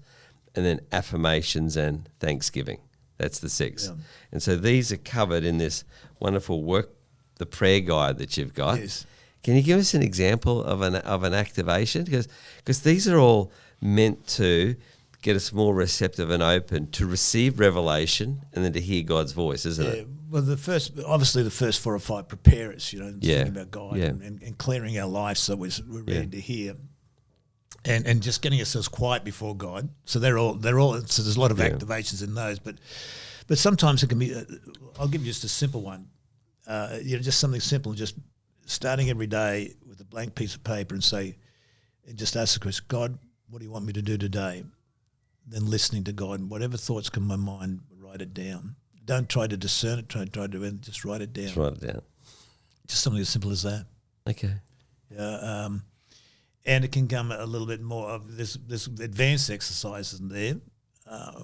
And then affirmations and thanksgiving. That's the six. Yeah. And so these are covered in this wonderful the prayer guide that you've got. Yes. Can you give us an example of an activation? Because these are all meant to get us more receptive and open to receive revelation and then to hear God's voice, isn't it? Well, the first 4 or 5 prepare us, thinking about God and clearing our lives so we're ready to hear. And just getting ourselves quiet before God. So they're all. So there's a lot of activations in those, but sometimes it can be. I'll give you just a simple one. Just something simple. Just starting every day with a blank piece of paper and just ask the question, God, what do you want me to do today? Then listening to God, and whatever thoughts come to my mind, write it down. Don't try to discern it. Try to do it. Just write it down. Just write it down. Just something as simple as that. Okay. And it can come a little bit more of this advanced exercises in there,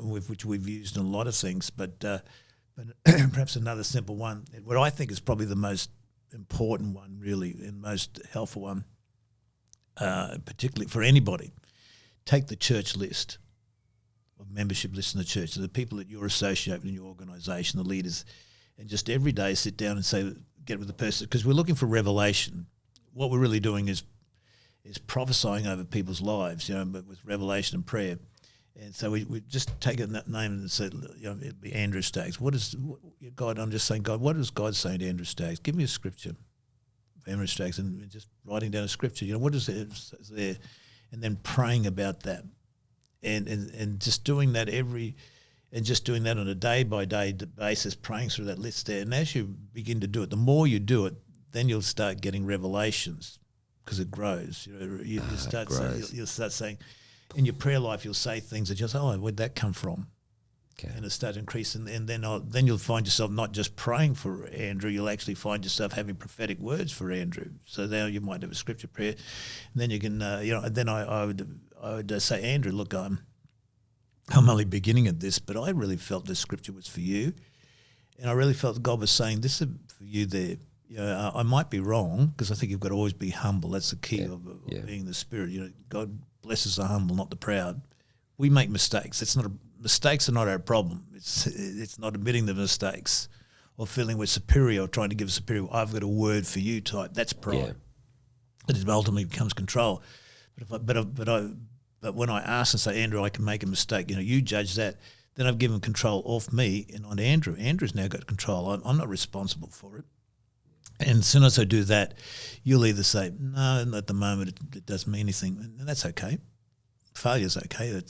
which we've used in a lot of things, but perhaps another simple one, what I think is probably the most important one, really, and most helpful one, particularly for anybody. Take the church list, of membership list in the church, so the people that you're associated with in your organisation, the leaders, and just every day sit down and get with the person, because we're looking for revelation. What we're really doing is prophesying over people's lives, but with revelation and prayer. And so we just take that name and say, it'd be Andrew Staggs. God, I'm just saying, God, what is God saying to Andrew Staggs? Give me a scripture for Andrew Staggs, and just writing down a scripture. What is there? And then praying about that. And just doing that on a day-by-day basis, praying through that list there. And as you begin to do it, the more you do it, then you'll start getting revelations, because it grows. You'll start saying, in your prayer life, you'll say things that just, where'd that come from? Okay. And it'll start to increase, and then you'll find yourself not just praying for Andrew, you'll actually find yourself having prophetic words for Andrew. So now you might have a scripture prayer, and then you can, then I would say, Andrew, look, I'm only beginning at this, but I really felt this scripture was for you, and I really felt God was saying, this is for you there. I might be wrong, because I think you've got to always be humble. That's the key of being the Spirit. God blesses the humble, not the proud. We make mistakes. Mistakes are not our problem. It's not admitting the mistakes or feeling we're superior or trying to give superior. I've got a word for you type. That's pride. It ultimately becomes control. But when I ask and say, Andrew, I can make a mistake. You judge that. Then I've given control off me and on Andrew. Andrew's now got control. I'm not responsible for it. And as soon as I do that, you'll either say, no, at the moment it doesn't mean anything, and that's okay. Failure's okay.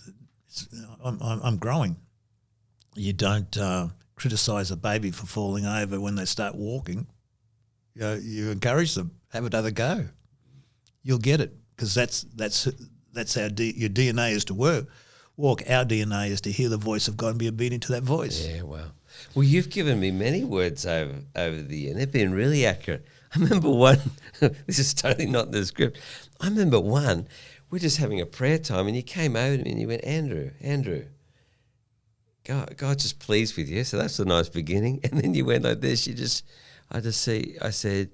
I'm growing. You don't criticise a baby for falling over when they start walking. You encourage them, have another go. You'll get it, because that's how your DNA is to walk. Our DNA is to hear the voice of God and be obedient to that voice. Yeah, wow. Well, you've given me many words over the year, and they've been really accurate. I remember one, this is totally not in the script. I remember one, we're just having a prayer time, and you came over to me and you went, Andrew, God's just pleased with you, so that's a nice beginning. And then you went like this, I said,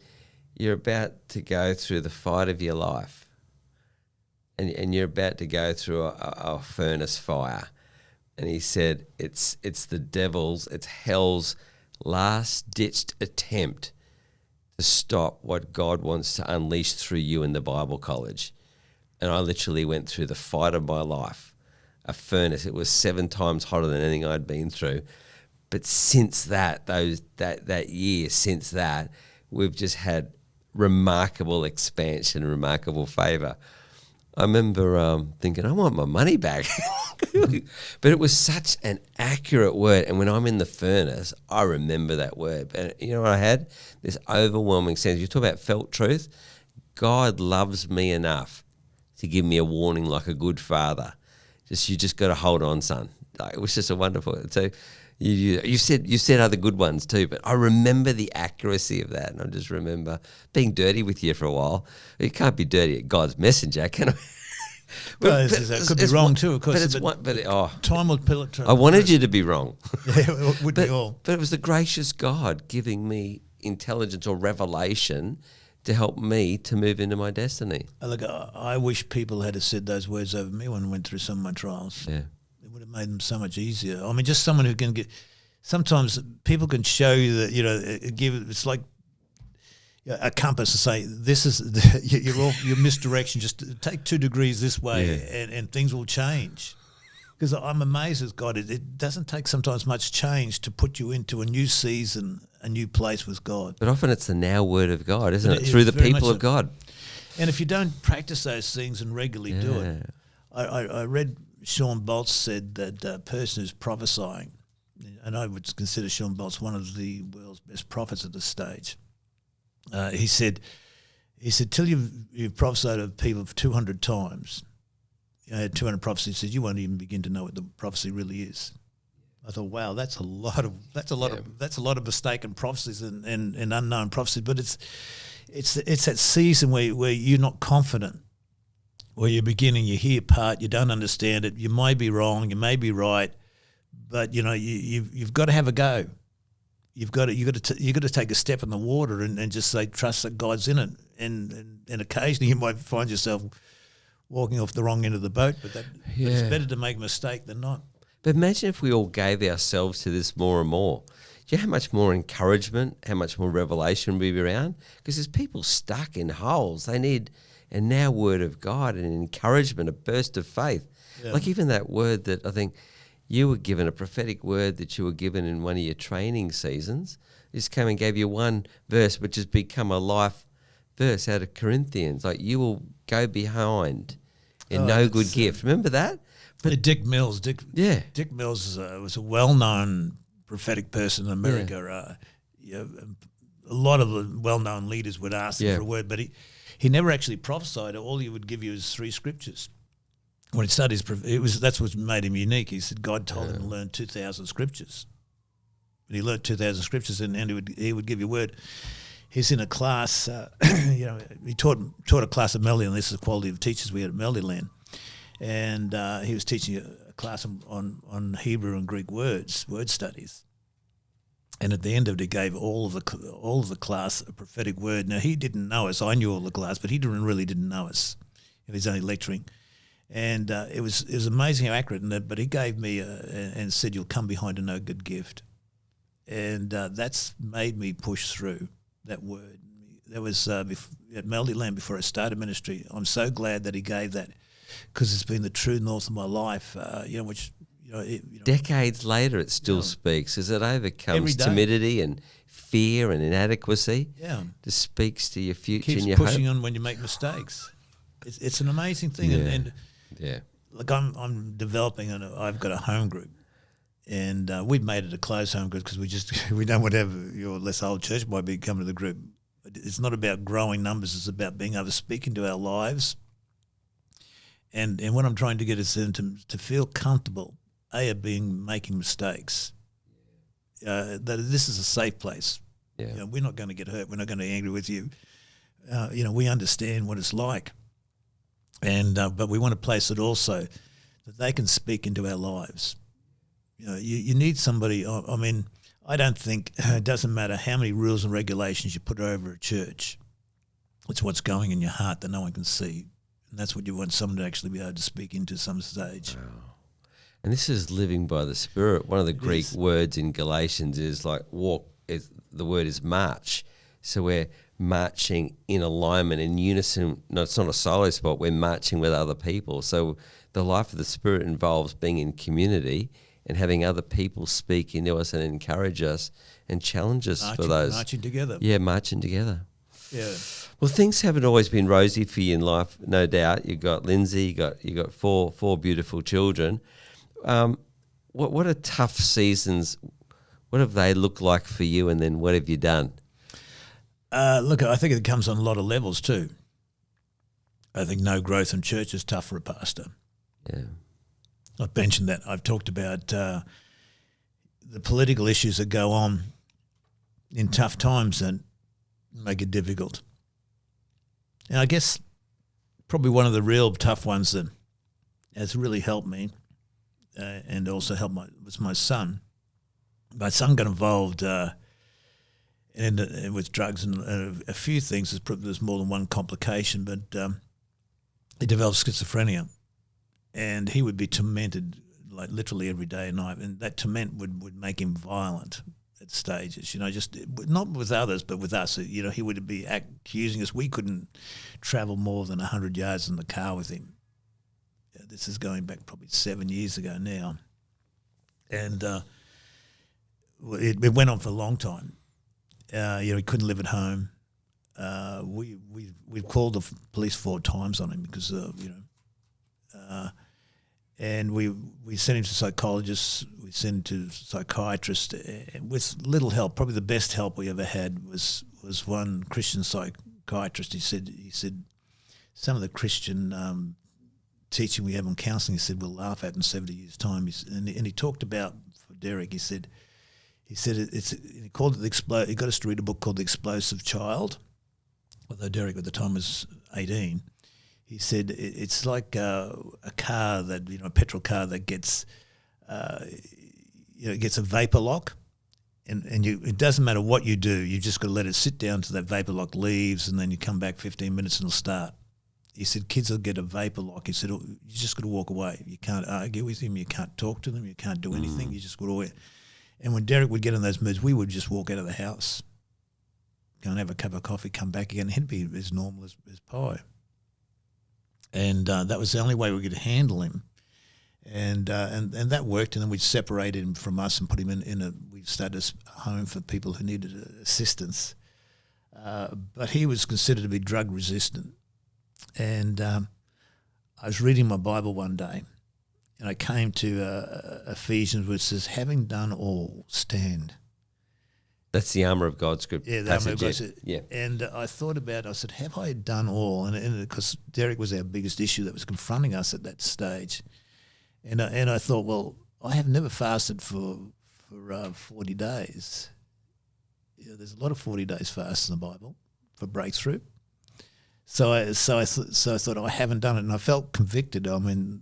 you're about to go through the fight of your life, and you're about to go through a furnace fire. And he said, it's the devil's, it's hell's last-ditched attempt to stop what God wants to unleash through you in the Bible college. And I literally went through the fight of my life, a furnace. It was 7 times hotter than anything I'd been through. But since that year, we've just had remarkable expansion, remarkable favour. I remember thinking, I want my money back. But it was such an accurate word. And when I'm in the furnace, I remember that word. And you know what I had? This overwhelming sense. You talk about felt truth. God loves me enough to give me a warning like a good father. You just got to hold on, son. Like, it was just a wonderful. So you said other good ones too, but I remember the accuracy of that, and I just remember being dirty with you for a while. You can't be dirty at God's messenger, can I? It could be wrong too, of course. Time will pill it. I wanted you to be wrong. Yeah, would be all. But it was the gracious God giving me intelligence or revelation to help me to move into my destiny. Look, I wish people had said those words over me when I went through some of my trials. Yeah. It would have made them so much easier. I mean, just someone who can get. Sometimes people can show you that, it's like a compass to say, this is your misdirection. Just take 2 degrees this way, and things will change. Because I'm amazed at God. It doesn't take sometimes much change to put you into a new season, a new place with God. But often it's the now word of God, isn't it? Through the people of God. And if you don't practice those things and regularly do it, I read Sean Boltz said that a person who's prophesying, and I would consider Sean Boltz one of the world's best prophets at this stage. He said, till you've prophesied of people 200 times, 200 prophecies, he said, you won't even begin to know what the prophecy really is. I thought, wow, that's a lot of mistaken prophecies and unknown prophecies. But it's that season where you're not confident, where you're beginning, you hear part, you don't understand it, you may be wrong, you may be right, but you've got to have a go. You've got to take a step in the water and just say, trust that God's in it. And occasionally you might find yourself walking off the wrong end of the boat, but it's better to make a mistake than not. But imagine if we all gave ourselves to this more and more. Do you know how much more encouragement, how much more revelation we'd be around? Because there's people stuck in holes. They need a now word of God and encouragement, a burst of faith. Yeah. Like even that word that I think you were given, a prophetic word that you were given in one of your training seasons. Just came and gave you one verse, which has become a life verse out of Corinthians. Like, you will go behind in no good gift. Remember that? But Dick Mills. Dick Mills was a well-known prophetic person in America. A lot of the well-known leaders would ask him for a word, but he never actually prophesied. All he would give you is 3 scriptures. When he started that's what made him unique. He said God told him to learn 2,000 scriptures. And he learned 2,000 scriptures, and he would give you a word. He's in a class, he taught a class at Melodyland. This is the quality of teachers we had at Melodyland. And he was teaching a class on Hebrew and Greek word studies. And at the end of it, he gave all of the class a prophetic word. Now, he didn't know us. I knew all the class, but he really didn't know us. He's only lecturing. And it was amazing how accurate. But he gave me and said, you'll come behind a no good gift. And that's made me push through that word. That was at Melodyland before I started ministry. I'm so glad that he gave that, because it's been the true north of my life, decades later it still speaks as it overcomes timidity and fear and inadequacy. Yeah. Just speaks to your future. Keeps and your pushing hope. On when you make mistakes. It's an amazing thing. And like I'm developing, I've got a home group. And we've made it a closed home group because we don't want to have your less old church might be coming to the group. It's not about growing numbers. It's about being able to speak into our lives. And what I'm trying to get is them to feel comfortable, making mistakes. That this is a safe place. Yeah. We're not going to get hurt. We're not going to be angry with you. We understand what it's like. And but we want a place that also that they can speak into our lives. You need somebody. I mean, I don't think it doesn't matter how many rules and regulations you put over a church. It's what's going in your heart that no one can see, and that's what you want someone to actually be able to speak into some stage. Wow. And this is living by the Spirit. One of the Greek words in Galatians is like walk. The word is march. So we're marching in alignment, in unison. No, it's not a solo spot. We're marching with other people. So the life of the Spirit involves being in community and having other people speak into us and encourage us and challenge us for those. Marching together. Yeah, marching together. Yeah. Well, things haven't always been rosy for you in life, no doubt. You got Lindsay, you got four beautiful children. What are tough seasons? What have they looked like for you, and then what have you done? Look, I think it comes on a lot of levels too. I think no growth in church is tough for a pastor. Yeah. I've mentioned that. I've talked about the political issues that go on in tough times and make it difficult. And I guess probably one of the real tough ones that has really helped me and also helped was my son. My son got involved with drugs and a few things. There's more than one complication, but he developed schizophrenia, and he would be tormented like literally every day and night, and that torment would make him violent at stages, just not with others, but with us. He would be accusing us. We couldn't travel more than 100 yards in the car with him. This is going back probably 7 years ago now. And it went on for a long time. He couldn't live at home. We've called the police 4 times on him because, and we sent him to psychologists, we sent him to psychiatrists, and with little help. Probably the best help we ever had was one Christian psychiatrist. He said some of the Christian teaching we have on counselling, he said, we'll laugh at in 70 years' time. And he talked about, for Derek, he said he called it he got us to read a book called The Explosive Child, although Derek at the time was 18. He said it's like a car that, a petrol car that gets, gets a vapor lock, and it doesn't matter what you do, you just got to let it sit down till that vapor lock leaves, and then you come back 15 minutes and it'll start. He said kids will get a vapor lock. He said you just got to walk away. You can't argue with him. You can't talk to them. You can't do anything. You just got to walk. And when Derek would get in those moods, we would just walk out of the house, go and have a cup of coffee, come back again. He'd be as normal as pie. And that was the only way we could handle him. And that worked. And then we separated him from us and put him we started a home for people who needed assistance. But he was considered to be drug resistant. And I was reading my Bible one day, and I came to Ephesians, which says, having done all, stand. That's the armour of God script. Yeah, the armour of God. Yeah. And I thought about it. I said, have I done all? And because Derek was our biggest issue that was confronting us at that stage. And I thought, well, I have never fasted for 40 days. There's a lot of 40 days fasts in the Bible for breakthrough. So I thought I haven't done it, and I felt convicted. I mean,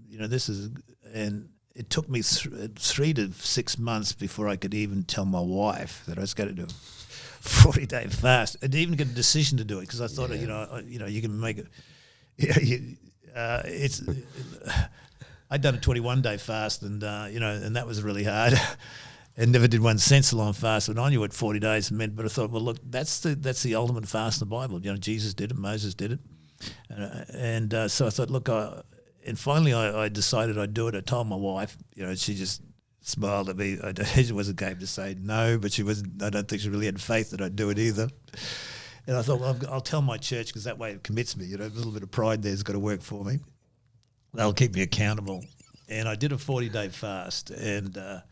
and it took me 3 to 6 months before I could even tell my wife that I was going to do a 40-day fast. I didn't even get a decision to do it because I thought, you can make it. I'd done a 21-day fast, and and that was really hard. And never did one sense-long fast, and I knew what 40 days meant. But I thought, well, look, that's the ultimate fast in the Bible. Jesus did it, Moses did it, so I thought, look, and finally I decided I'd do it. I told my wife, she just smiled at me. She wasn't game to say no, but she wasn't. I don't think she really had faith that I'd do it either. And I thought, well, I'll tell my church because that way it commits me. A little bit of pride there's got to work for me. They'll keep me accountable. And I did a 40-day fast, and a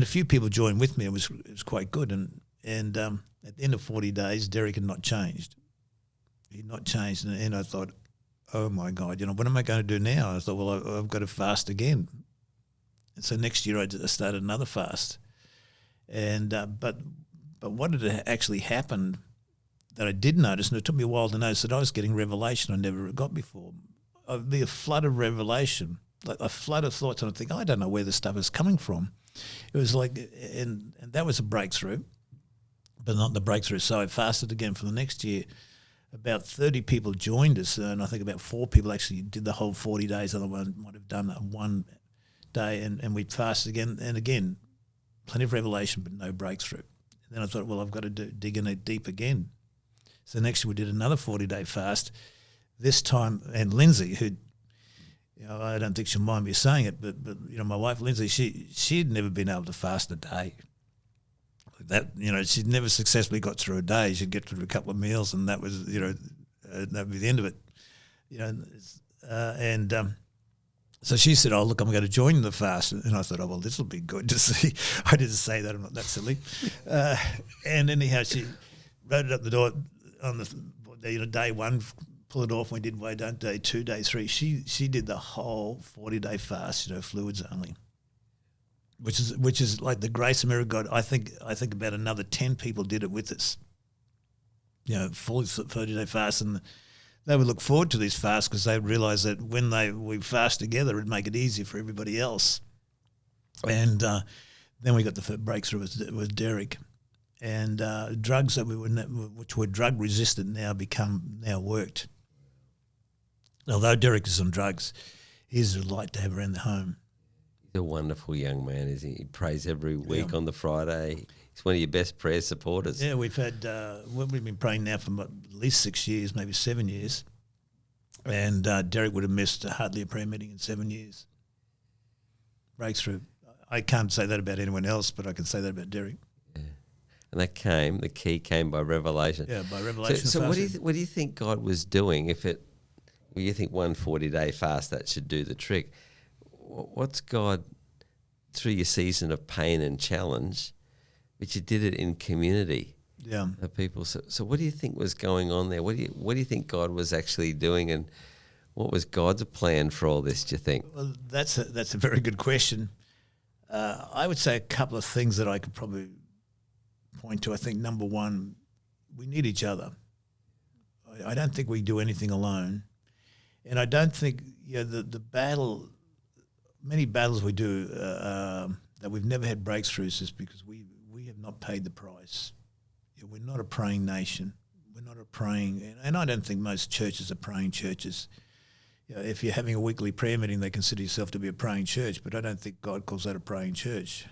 few people joined with me. It was quite good. And at the end of 40 days, Derek had not changed. He'd not changed. And I thought, oh, my God, what am I going to do now? I thought, well, I've got to fast again. And so next year I started another fast. And but what had actually happened that I did notice, and it took me a while to notice, that I was getting revelation I never got before. I'd be a flood of revelation, like a flood of thoughts, and I'd think, I don't know where this stuff is coming from. It was like, and that was a breakthrough, but not the breakthrough. So I fasted again for the next year. About 30 people joined us, and I think about 4 people actually did the whole 40 days. Other one might have done one day, and we fasted again and again. Plenty of revelation, but no breakthrough. And then I thought, well, I've got to dig in it deep again. So next year we did another 40-day fast. This time, and Lindsay, who, I don't think she'll mind me saying it, but my wife Lindsay, she had never been able to fast a day. that, she'd never successfully got through a day. She'd get through a couple of meals, and that was, that'd be the end of it. So she said, "Oh, look, I'm going to join the fast." And I thought, "Oh, well, this will be good to see." I didn't say that. I'm not that silly. And anyhow, she wrote it up the door on the day one, pull it off. We did way down day 2, day 3. She did the whole 40-day fast, fluids only, which is like the grace and merit of God. I think about another 10 people did it with us. Full 30-day fast, and they would look forward to this fast because they realise that when we fast together, it'd make it easier for everybody else. And then we got the breakthrough with Derek, and drugs that which were drug resistant now worked. Although Derek is on drugs, he's a delight to have around the home. He's a wonderful young man, isn't he? He prays every week on the Friday. He's one of your best prayer supporters. Yeah, we've been praying now for at least 6 years, maybe 7 years. And Derek would have missed hardly a prayer meeting in 7 years. Breakthrough. I can't say that about anyone else, but I can say that about Derek. Yeah. And the key came by revelation. Yeah, by revelation. So what do you think God was doing? You think 1 40-day fast, that should do the trick. What's God, through your season of pain and challenge, but you did it in community of people. So what do you think was going on there? What do you think God was actually doing, and what was God's plan for all this, do you think? Well, that's a very good question. I would say a couple of things that I could probably point to. I think number one, we need each other. I don't think we do anything alone. And I don't think the battle, many battles we do that we've never had breakthroughs is because we have not paid the price. We're not a praying nation. We're not a praying, and I don't think most churches are praying churches. If you're having a weekly prayer meeting, they consider yourself to be a praying church, but I don't think God calls that a praying church.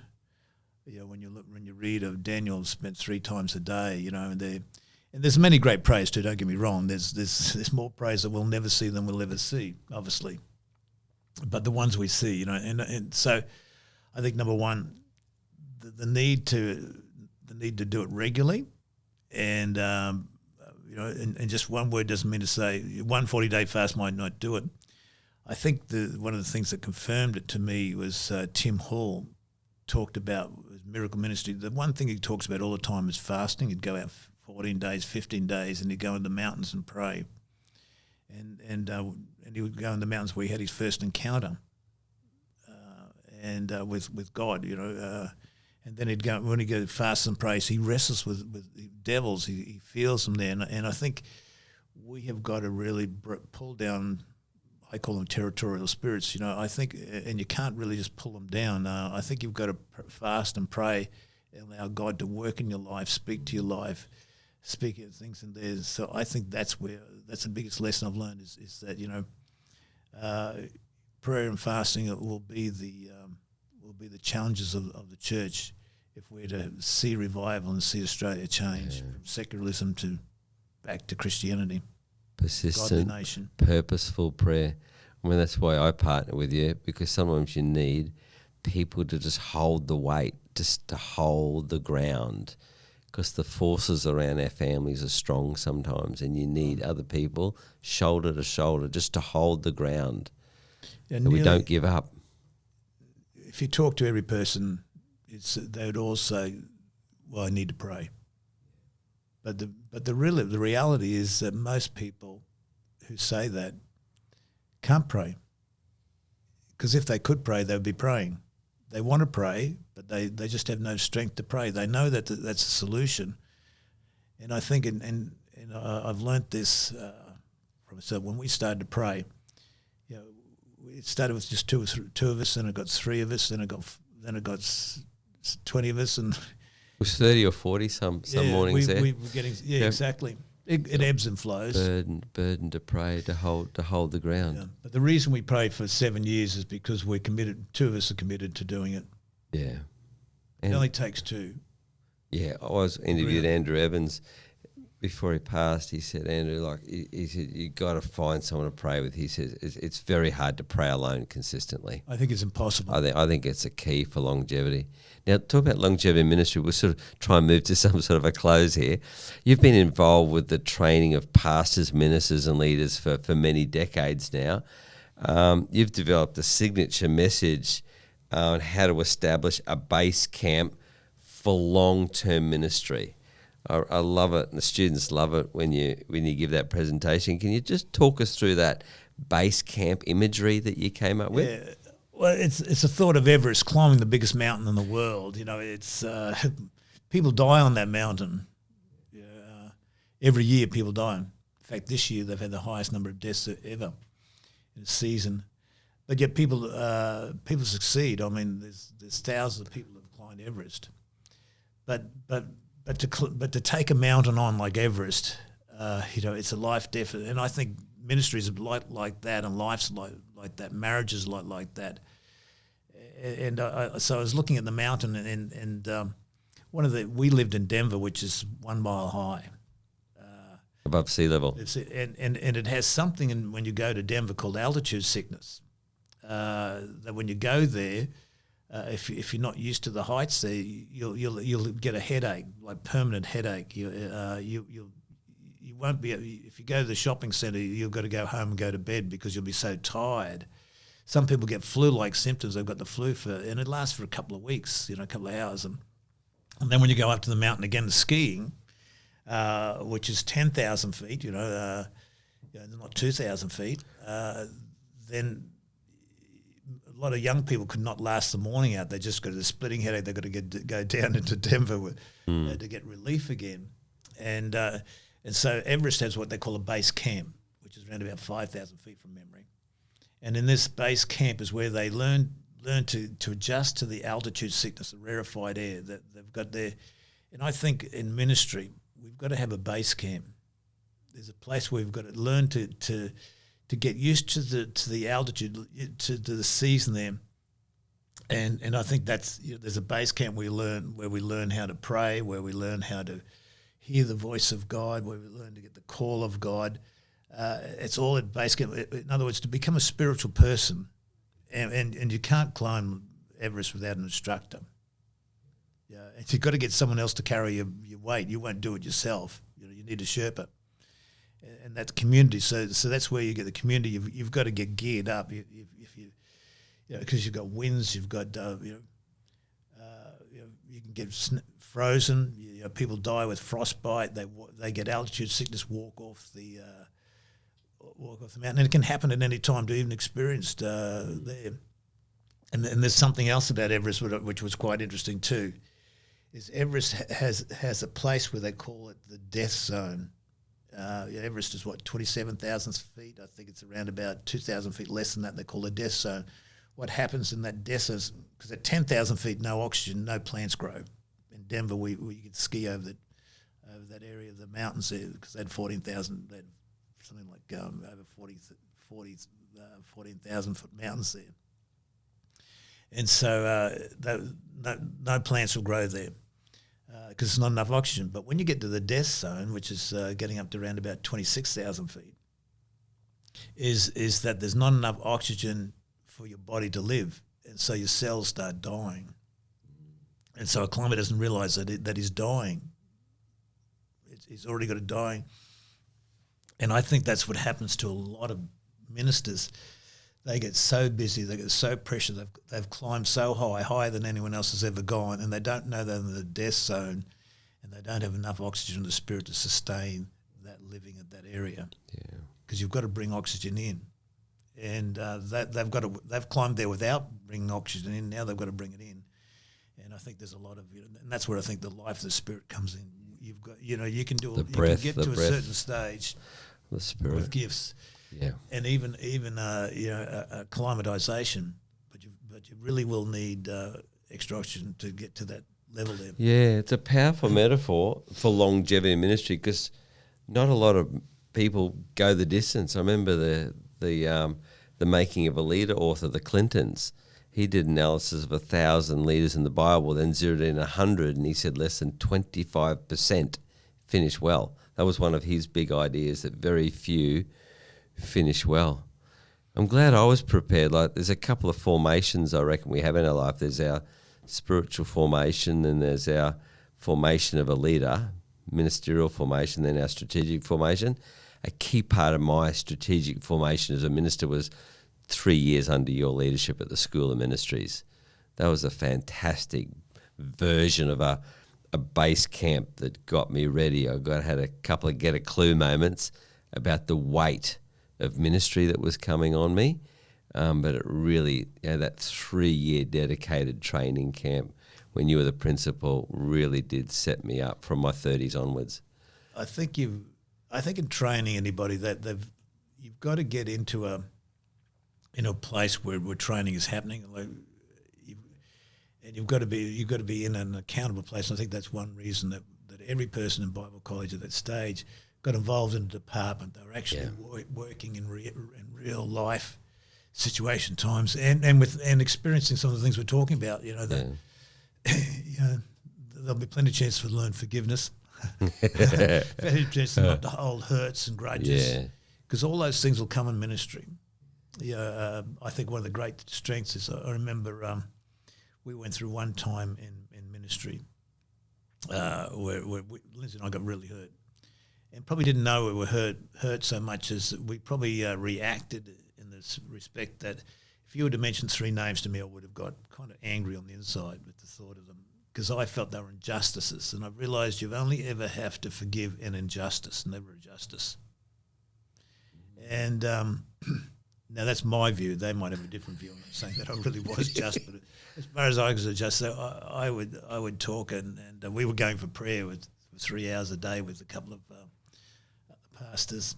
When you read of Daniel spent 3 times a day, and there's many great prayers too. Don't get me wrong. There's more prayers that we'll never see than we'll ever see, obviously. But the ones we see, and so I think number one, the need to do it regularly, and and just one word doesn't mean to say 1 40-day fast might not do it. I think one of the things that confirmed it to me was Tim Hall talked about miracle ministry. The one thing he talks about all the time is fasting. He'd go out 14 days, 15 days, and he'd go in the mountains and pray. And he would go in the mountains where he had his first encounter with God, and then he'd go, when he goes fast and prays, he wrestles with devils. He feels them there. And I think we have got to really pull down, I call them territorial spirits, I think, and you can't really just pull them down. I think you've got to fast and pray and allow God to work in your life, speak to your life, speak of things in there. So I think that's the biggest lesson I've learned is that, prayer and fasting will be the challenges of the church if we're to see revival and see Australia change from secularism to back to Christianity. Persistent, purposeful prayer. That's why I partner with you, because sometimes you need people to just hold the weight, just to hold the ground, because the forces around our families are strong sometimes, and you need other people shoulder to shoulder just to hold the ground. And we don't give up. If you talk to every person, they would all say, "Well, I need to pray." But the reality is that most people who say that can't pray, because if they could pray, they would be praying. They want to pray, but they just have no strength to pray. They know that that's a solution, and I think, and I've learnt this from myself. When we started to pray, it started with just two of us, then it got 3 of us, then it got 20 of us, and it was 30 or 40 some mornings there. We were getting exactly. It ebbs and flows. Burden to pray, to hold the ground. Yeah. But the reason we prayed for 7 years is because we're committed. 2 of us are committed to doing it. Yeah, it only takes 2. Yeah, I was interviewed Andrew Evans. before he passed, he said, Andrew, like he said, you got to find someone to pray with. He says it's very hard to pray alone consistently. I think it's impossible. I think it's a key for longevity. Now, talk about longevity ministry. We'll sort of try and move to some sort of a close here. You've been involved with the training of pastors, ministers, and leaders for many decades now. You've developed a signature message on how to establish a base camp for long-term ministry. I love it, and the students love it when you give that presentation. Can you just talk us through that base camp imagery that you came up with? Yeah. Well, it's a thought of Everest, climbing the biggest mountain in the world. You know, it's people die on that mountain. Every year people die. In fact, this year they've had the highest number of deaths ever in a season. But yet people succeed. I mean, there's thousands of people who have climbed Everest. But to take a mountain on like Everest, it's a life death. And I think ministries are like that, and life's like that, marriages like that. And so I was looking at the mountain, and we lived in Denver, which is 1 mile high. Above sea level. And it has something when you go to Denver called altitude sickness. That when you go there, if you're not used to the heights there, you'll get a headache, like permanent headache. You won't be. If you go to the shopping centre, you've got to go home and go to bed because you'll be so tired. Some people get flu-like symptoms. They've got the flu and it lasts for a couple of weeks, a couple of hours, and then when you go up to the mountain again, the skiing, which is 10,000 feet, not 2,000 feet, then a lot of young people could not last the morning out. They just got a splitting headache. They've got to go down into Denver to get relief again. And so Everest has what they call a base camp, which is around about 5,000 feet from memory. And in this base camp is where they learn to adjust to the altitude sickness, the rarefied air that they've got there. And I think in ministry, we've got to have a base camp. There's a place where we've got to learn to get used to the altitude, to the season there, and I think that's there's a base camp where we learn how to pray, where we learn how to hear the voice of God, where we learn to get the call of God. It's all at base camp. In other words, to become a spiritual person, and you can't climb Everest without an instructor. Yeah, and you've got to get someone else to carry your weight. You won't do it yourself. You need a Sherpa. And that's community. So that's where you get the community. You've got to get geared up. Because you've got winds, you've got you can get frozen. People die with frostbite. They get altitude sickness. Walk off the mountain, and it can happen at any time. To even experienced there. And there's something else about Everest which was quite interesting too. Is Everest has a place where they call it the death zone. Everest is 27,000 feet. I think it's around about 2,000 feet less than that. They call it a death zone. What happens in that death zone? Because at 10,000 feet, no oxygen, no plants grow. In Denver, we could ski over that area of the mountains there because they had 14,000. They had something like over 14,000 foot mountains there, and so no plants will grow there. Because there's not enough oxygen. But when you get to the death zone, which is getting up to around about 26,000 feet, is that there's not enough oxygen for your body to live, and so your cells start dying. And so a climber doesn't realise that he's dying. He's already got it dying. And I think that's what happens to a lot of ministers. They get so busy, they get so pressured, they've climbed so high, higher than anyone else has ever gone, and they don't know they're in the death zone, and they don't have enough oxygen in the spirit to sustain that living at that area. Yeah, because you've got to bring oxygen in, and they've climbed there without bringing oxygen in. Now they've got to bring it in, and I think there's a lot of and that's where I think the life of the spirit comes in. You've got you can do you can get to a certain stage, the spirit with gifts. Yeah, and even acclimatization, but you really will need extra oxygen to get to that level there. Yeah, it's a powerful metaphor for longevity ministry because not a lot of people go the distance. I remember the Making of a Leader author, the Clintons. He did analysis of 1,000 leaders in the Bible, then zeroed in 100, and he said less than 25% finished well. That was one of his big ideas, that very few finish well. I'm glad I was prepared. Like, there's a couple of formations I reckon we have in our life. There's our spiritual formation, and there's our formation of a leader, ministerial formation, then our strategic formation. A key part of my strategic formation as a minister was 3 years under your leadership at the School of Ministries. That was a fantastic version of a base camp that got me ready. Had a couple of get a clue moments about the weight of ministry that was coming on me. But it really, that 3-year dedicated training camp when you were the principal really did set me up from my 30s onwards. I think in training anybody you've got to get into a place where training is happening, and you've got to be in an accountable place. And I think that's one reason that every person in Bible college at that stage got involved in a department. They were actually working in real life situation times and experiencing some of the things we're talking about. There'll be plenty of chance to learn forgiveness. Plenty of chance not to hold hurts and grudges, because all those things will come in ministry. I think one of the great strengths is I remember we went through one time in ministry where Lindsay and I got really hurt, and probably didn't know we were hurt so much as we probably reacted in this respect that if you were to mention 3 names to me, I would have got kind of angry on the inside with the thought of them, because I felt they were injustices, and I realised you've only ever have to forgive an injustice, never a justice. And now that's my view. They might have a different view. I'm not saying that I really was just, but as far as I was just, so I would talk, and we were going for prayer for 3 hours a day with a couple of pastors,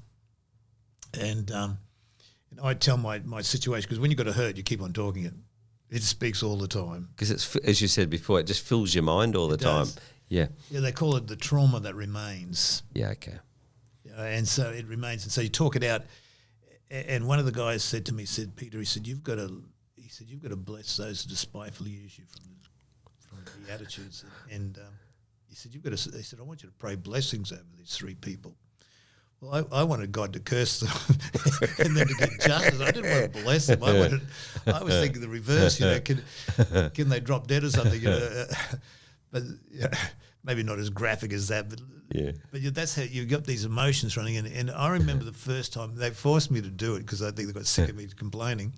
and I'd tell my situation, because when you've got a hurt, you keep on talking it. It speaks all the time. Because it's, as you said before, it just fills your mind all the time. Yeah. Yeah, they call it the trauma that remains. Yeah, okay. And so it remains, and so you talk it out. And one of the guys said to me, Peter, he said, you've got to bless those who despitefully use you from the attitudes. And he said, I want you to pray blessings over these 3 people. Well, I wanted God to curse them and then to get justice. I didn't want to bless them. I was thinking the reverse. Can they drop dead or something? But maybe not as graphic as that. But that's how you got these emotions running in. And I remember the first time they forced me to do it, because I think they got sick of me complaining.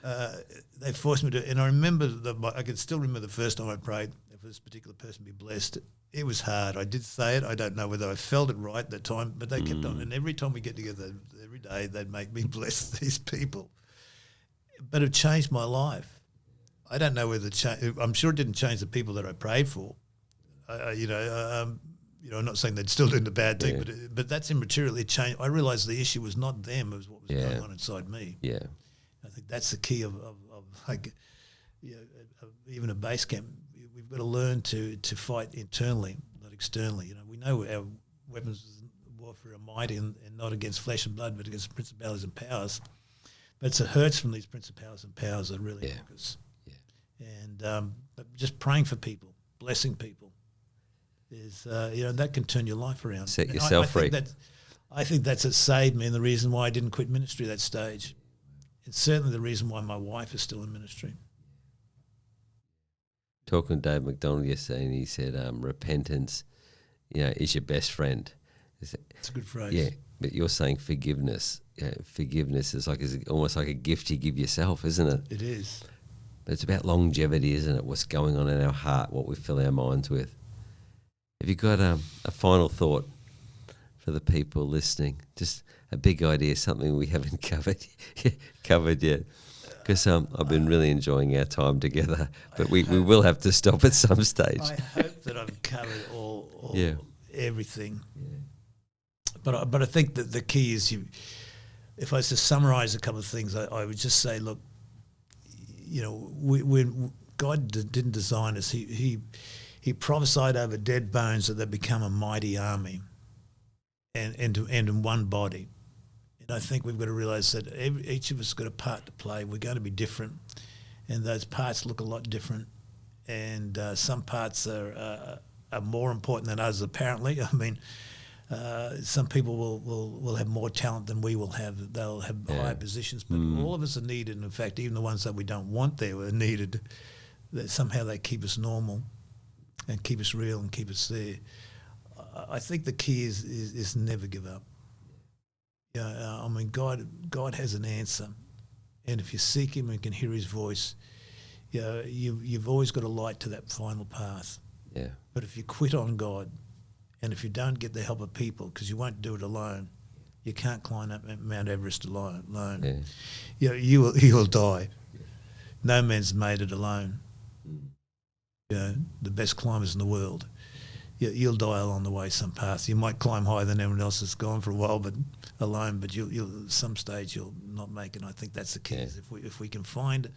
They forced me to, and I remember I can still remember the first time I prayed for this particular person to be blessed. It was hard. I did say it. I don't know whether I felt it right at that time, but they kept on. And every time we get together, every day, they'd make me bless these people. But it changed my life. I don't know whether I'm sure it didn't change the people that I prayed for. I'm not saying they'd still doing the bad thing, but that's immaterial. It changed. I realised the issue was not them; it was what was going on inside me. Yeah, I think that's the key of even a base camp. We've got to learn to fight internally, not externally. We know our weapons of warfare are mighty and not against flesh and blood, but against principalities and powers. But it's the hurts from these principalities and powers that really hook us. Yeah. And but just praying for people, blessing people, is that can turn your life around. Set yourself free. I think that's what saved me, and the reason why I didn't quit ministry at that stage. It's certainly the reason why my wife is still in ministry. Talking to Dave McDonald yesterday, and he said, repentance, is your best friend. It's a good phrase. Yeah, but you're saying forgiveness. Forgiveness is almost like a gift you give yourself, isn't it? It is. But it's about longevity, isn't it? What's going on in our heart, what we fill our minds with. Have you got a final thought for the people listening? Just a big idea, something we haven't covered yet. Because I've been really enjoying our time together, but we will have to stop at some stage. I hope that I've covered everything. Yeah. But I think that the key is, if I was to summarise a couple of things, I would just say, look, God didn't design us. He prophesied over dead bones that they become a mighty army, and in one body. I think we've got to realise that each of us has got a part to play. We're going to be different, and those parts look a lot different. And some parts are more important than others, apparently. I mean, Some people will have more talent than we will have. They'll have higher positions, but all of us are needed. And in fact, even the ones that we don't want there are needed. That somehow they keep us normal and keep us real and keep us there. I think the key is never give up. I mean, God has an answer, and if you seek Him and can hear His voice, you've always got a light to that final path. Yeah. But if you quit on God, and if you don't get the help of people, because you won't do it alone, you can't climb up Mount Everest alone. Yeah. You will die. No man's made it alone. The best climbers in the world. You'll die along the way some path. You might climb higher than everyone else has gone for a while, but alone. But you'll some stage you'll not make it. And I think that's the key. Yeah. Is if we can find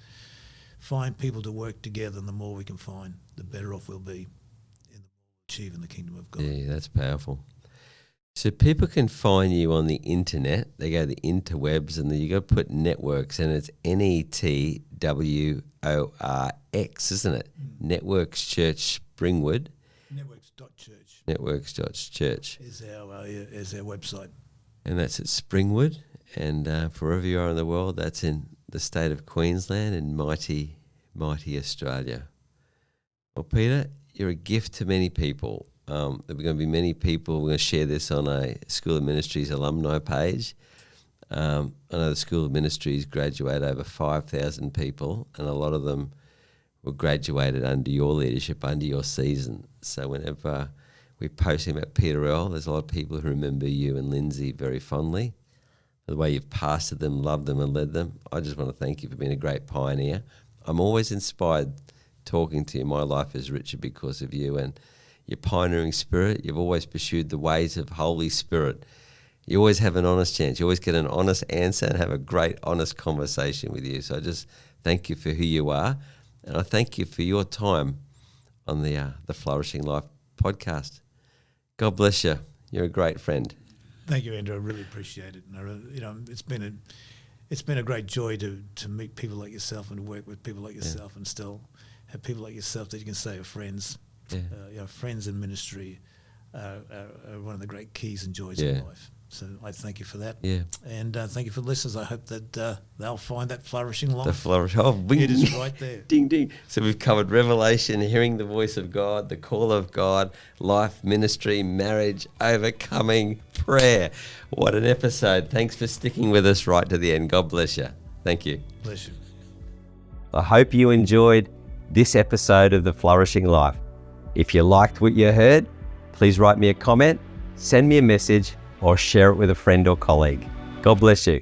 people to work together, and the more we can find, the better off we'll be in achieving the kingdom of God. Yeah, that's powerful. So people can find you on the internet. They go to the interwebs, and then you got to put networks, and it's NETWORX, isn't it? Networks Church Springwood. Networks.church. Networks.church. Is our website. And that's at Springwood. And for wherever you are in the world, that's in the state of Queensland in mighty, mighty Australia. Well, Peter, you're a gift to many people. There are going to be many people. We're going to share this on a School of Ministries alumni page. I know the School of Ministries graduate over 5,000 people, and a lot of them were graduated under your leadership, under your season. So whenever we post about Peter Earle, there's a lot of people who remember you and Lindsay very fondly. The way you've pastored them, loved them and led them. I just want to thank you for being a great pioneer. I'm always inspired talking to you. My life is richer because of you and your pioneering spirit. You've always pursued the ways of Holy Spirit. You always have an honest chance. You always get an honest answer and have a great, honest conversation with you. So I just thank you for who you are. And I thank you for your time on the Flourishing Life podcast. God bless you. You're a great friend. Thank you, Andrew. I really appreciate it. And it's been a great joy to meet people like yourself and to work with people like yourself and still have people like yourself that you can say are friends. Yeah. Friends in ministry are one of the great keys and joys of life. So I thank you for that. Yeah. And thank you for the listeners. I hope that they'll find that flourishing life. The flourish. Oh, bing. It is right there. Ding, ding. So we've covered revelation, hearing the voice of God, the call of God, life, ministry, marriage, overcoming, prayer. What an episode. Thanks for sticking with us right to the end. God bless you. Thank you. Bless you. I hope you enjoyed this episode of The Flourishing Life. If you liked what you heard, please write me a comment, send me a message, or share it with a friend or colleague. God bless you.